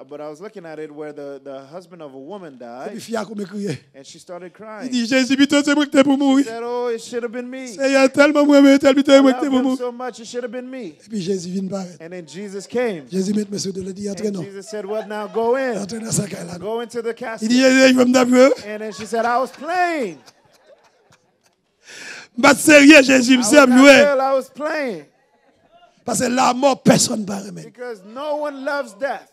but I was looking at it where the husband of a woman et died, puis fille a comme crier. and she started Il crying. dit Jésus plutôt c'est moi qui t'ai pour She mourir. said, "Oh, it should have been me. C'est y a tellement moi mais tellement I moi love qui t'ai pour him mourir. so much, it should have been me." Et puis Jésus vient paraître. And then Jesus came. Jésus met monsieur de le dire entre And non. Jesus said, "Well, now go in. Entre dans sa caille là. Go into the Il casket." dit Jésus je vais me taper. And then she said, "I was playing. Pas sérieux Jésus me I was sert not jouer real, I was playing." parce que la mort personne pas remettre. Because no one loves death.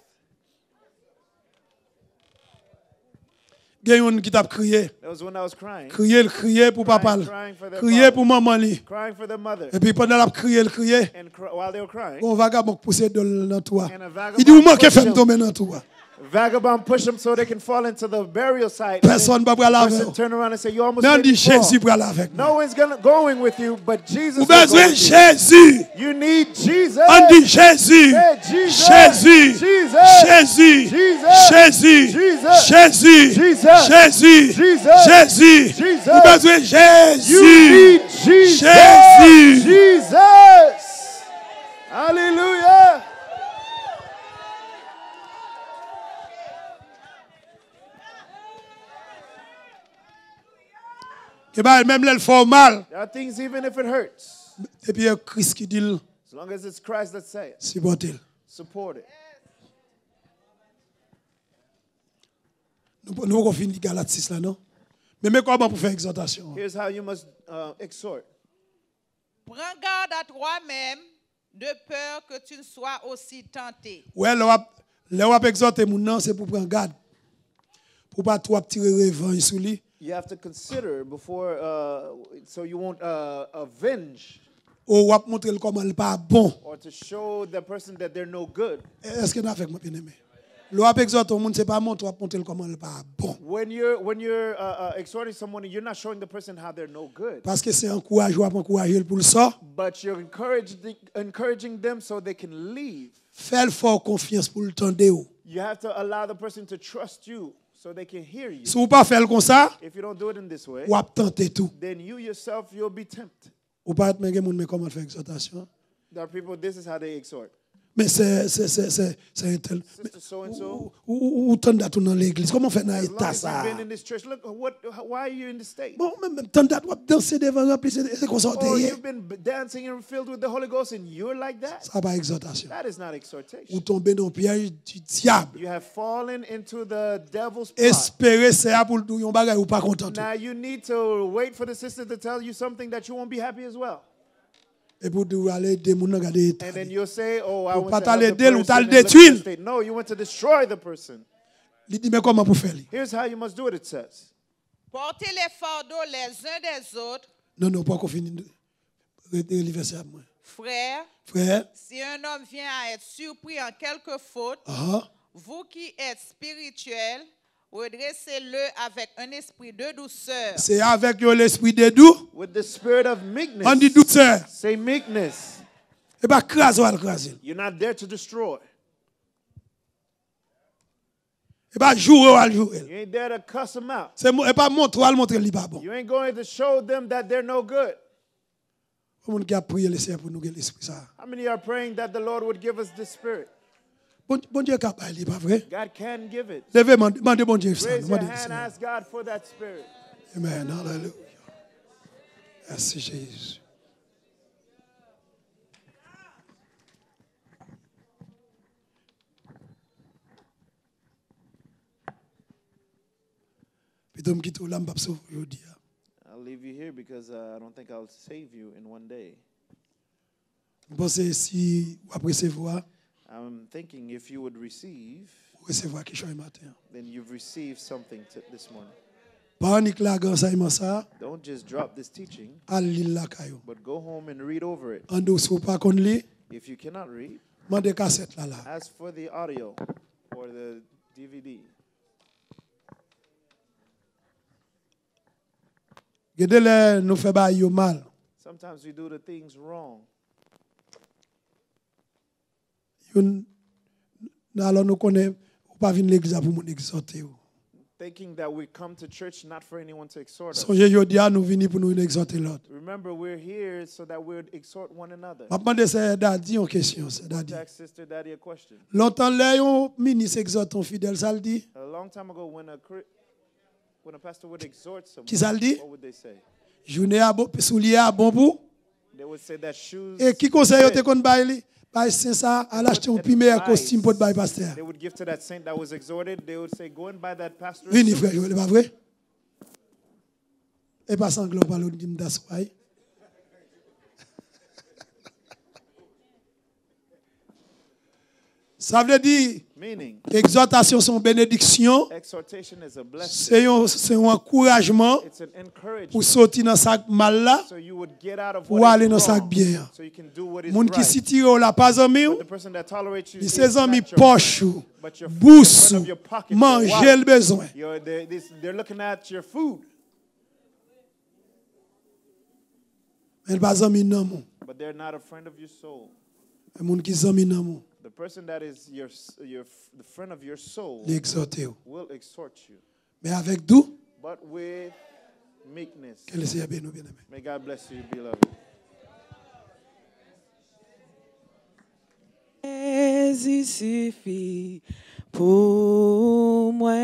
Gagne qui t'a crié. That was when I was crying. Crier pour papa. Crying for their Crier father. pour maman li. Crying for the mother. Et puis pendant la crier And while they were crying, on vagabond poussé dans toi. And a vagabond Il dit ou manque push faire him. tomber dans toi. vagabond push them so they can fall into the burial site. Personne va pas Person laver. turn around and say, "You almost Mais on made dit me fall." Jésus pour aller avec No moi. one's going with you, but Jesus Vous will go besoin with you. Jésus. You need Jesus. On dit Jésus. Say Jesus. Jésus. Jesus. Jésus. Jesus. Jésus. Jesus. Jésus. Jesus. Jésus. Jesus. Jésus. Jesus. Vous besoin You Jésus. need Jesus. Jésus. Jesus. Hallelujah. Que bah même le formal. There are things even if it hurts. Et puis Christ qui dit As long as it's Christ that says it, supporter. support it. Nous avons fini Galates 6 là non? Mais comment pour faire exhortation? Here's how you must exhort. Prends garde à toi-même de peur que tu ne sois aussi tenté. Ouais, le wap exhorter moun nan c'est pour prendre garde. Pour pas trop tirer revanche sur lui. You have to consider before, so you won't avenge Ou wap montrer comment il pas bon. or to show the person that they're no good. Est-ce que nous avec moi bien aimé? Le wap exhorter moun c'est pas montrer comment il pas bon. When you're exhorting someone, you're not showing the person how they're no good, Parce que c'est encourager pour le ça. but you're encouraging them so they can leave. Faire fort confiance pour le tendre ou. You have to allow the person to trust you so they can hear you. Si vous pas faire comme ça, If you don't do it in this way, ou ap tenter tout. then you yourself, you'll be tempted. Ou pas être men moun mais comment faire exhortation. There are people, this is how they exhort. Mais c'est un tel. Sister so-and-so, Ou tendre tout dans l'église. Comment faire dans as long état as ça? you've been in this church, look, why are you in this state? Bon, même tendre ou danser devant rempli c'est comme ça. Oh, you've been dancing and filled with the Holy Ghost and you're like that? Ça pas exhortation. That is not Ou exhortation. tomber dans le piège du diable. You have fallen into the devil's plot. Espérer c'est pour tout yon bagay ou pas content. Now you need to wait for the sister to tell you something that you won't be happy as well. Et pour aller des moun regarder état. And then you'll say, oh, I Ou went pas to help t'aller the d'elle ou person t'aller and look at détruire. the state. No, you went to destroy the person. Il dit mais comment pour faire? Here's how you must do it, it says. Portez les fardeaux les uns des autres, Non, pas qu'on finisse. Verset à moi. frères. Frère, Si un homme vient à être surpris en quelque faute, vous qui êtes spirituels, redressez-le avec un esprit de douceur. c'est avec l'esprit de doux. With the spirit of meekness. On dit douceur. Say meekness. Et pas craser ou al craser. You're not there to destroy. Et pas jouer ou al jouer. You ain't there to cuss them out. Et pas montrer ou al montrer li pas bon. You ain't going to show them that they're no good. Comment qui a prié le Seigneur pour nous gagner l'esprit ça? How many are praying that the Lord would give us this spirit? Bon Dieu capable, il pas vrai? God can give it. Levez, demandez bon Dieu ça. Raise your Demandez hand, Seigneur. ask God for that spirit. Amen. Hallelujah. Merci Jésus. Puis me quitte là, m'pas sauver aujourd'hui. I'll leave you here because I don't think I'll save you in one day. Vous pensez si vous après recevoir, I'm thinking if you would receive, vous recevoir quelque chose matin. then you've received something this morning. Pas unique là enseignement ça, Don't just drop this teaching, à lire la caillou. but go home and read over it. En dessous pas qu'on lit, If you cannot read, mandez cassette là. ask for the audio or the DVD. Gardez nous fait ba yo mal. Sometimes we do the things wrong. Alors nous connaît ou pas venir l'église pour nous exhorter. Thinking that we come to church not for anyone to exhort us. Songez jodi a nous venir pour nous exhorter l'autre. Remember, we're here so that we would exhort one another. M'a demandé c'est daddy une question, c'est daddy. Ask Sister Daddy a question. Longtemps là yon ministre exhorte ton fidèle ça le dit. A long time ago, when a pastor would exhort someone, Qui ça le dit? what would they say? Journée à bon soulier à bon pour. They would say that shoes. Et qui conseille fit. te kon bail li? Bail c'est ça, à l'acheter un premier costume pour bail pasteur. They would give to that saint that was exhorted. They would say, go and buy that pastor. Vini frère, c'est pas vrai? Et pas sanglant par l'autre dit m'dassoy. Ça veut dire Meaning, exhortation son bénédiction, exhortation is a blessing. c'est un encouragement It's an encouragement. pour sortir dans sac mal là, So you would get out of pour what aller is dans sac wrong. bien. So you can do what is Moun qui right. si tire la pas ami ou, The person that tolerates you li is ses amis not your poche friend, ou, but your friend bousse of ou, your pocket, your manger wallet. le besoin. They're looking at your food, Mais pas ami nan moun. but they're not a friend of your soul. Moun qui ami nan moun, The person that is the friend of your soul li exhorter ou. will exhort you, Mais avec doux, but with meekness. que le Seigneur bénisse nous bien aimé. May God bless you, beloved. Il suffit pour moi.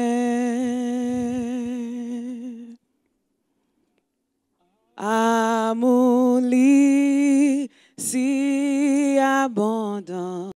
amour li si abondant.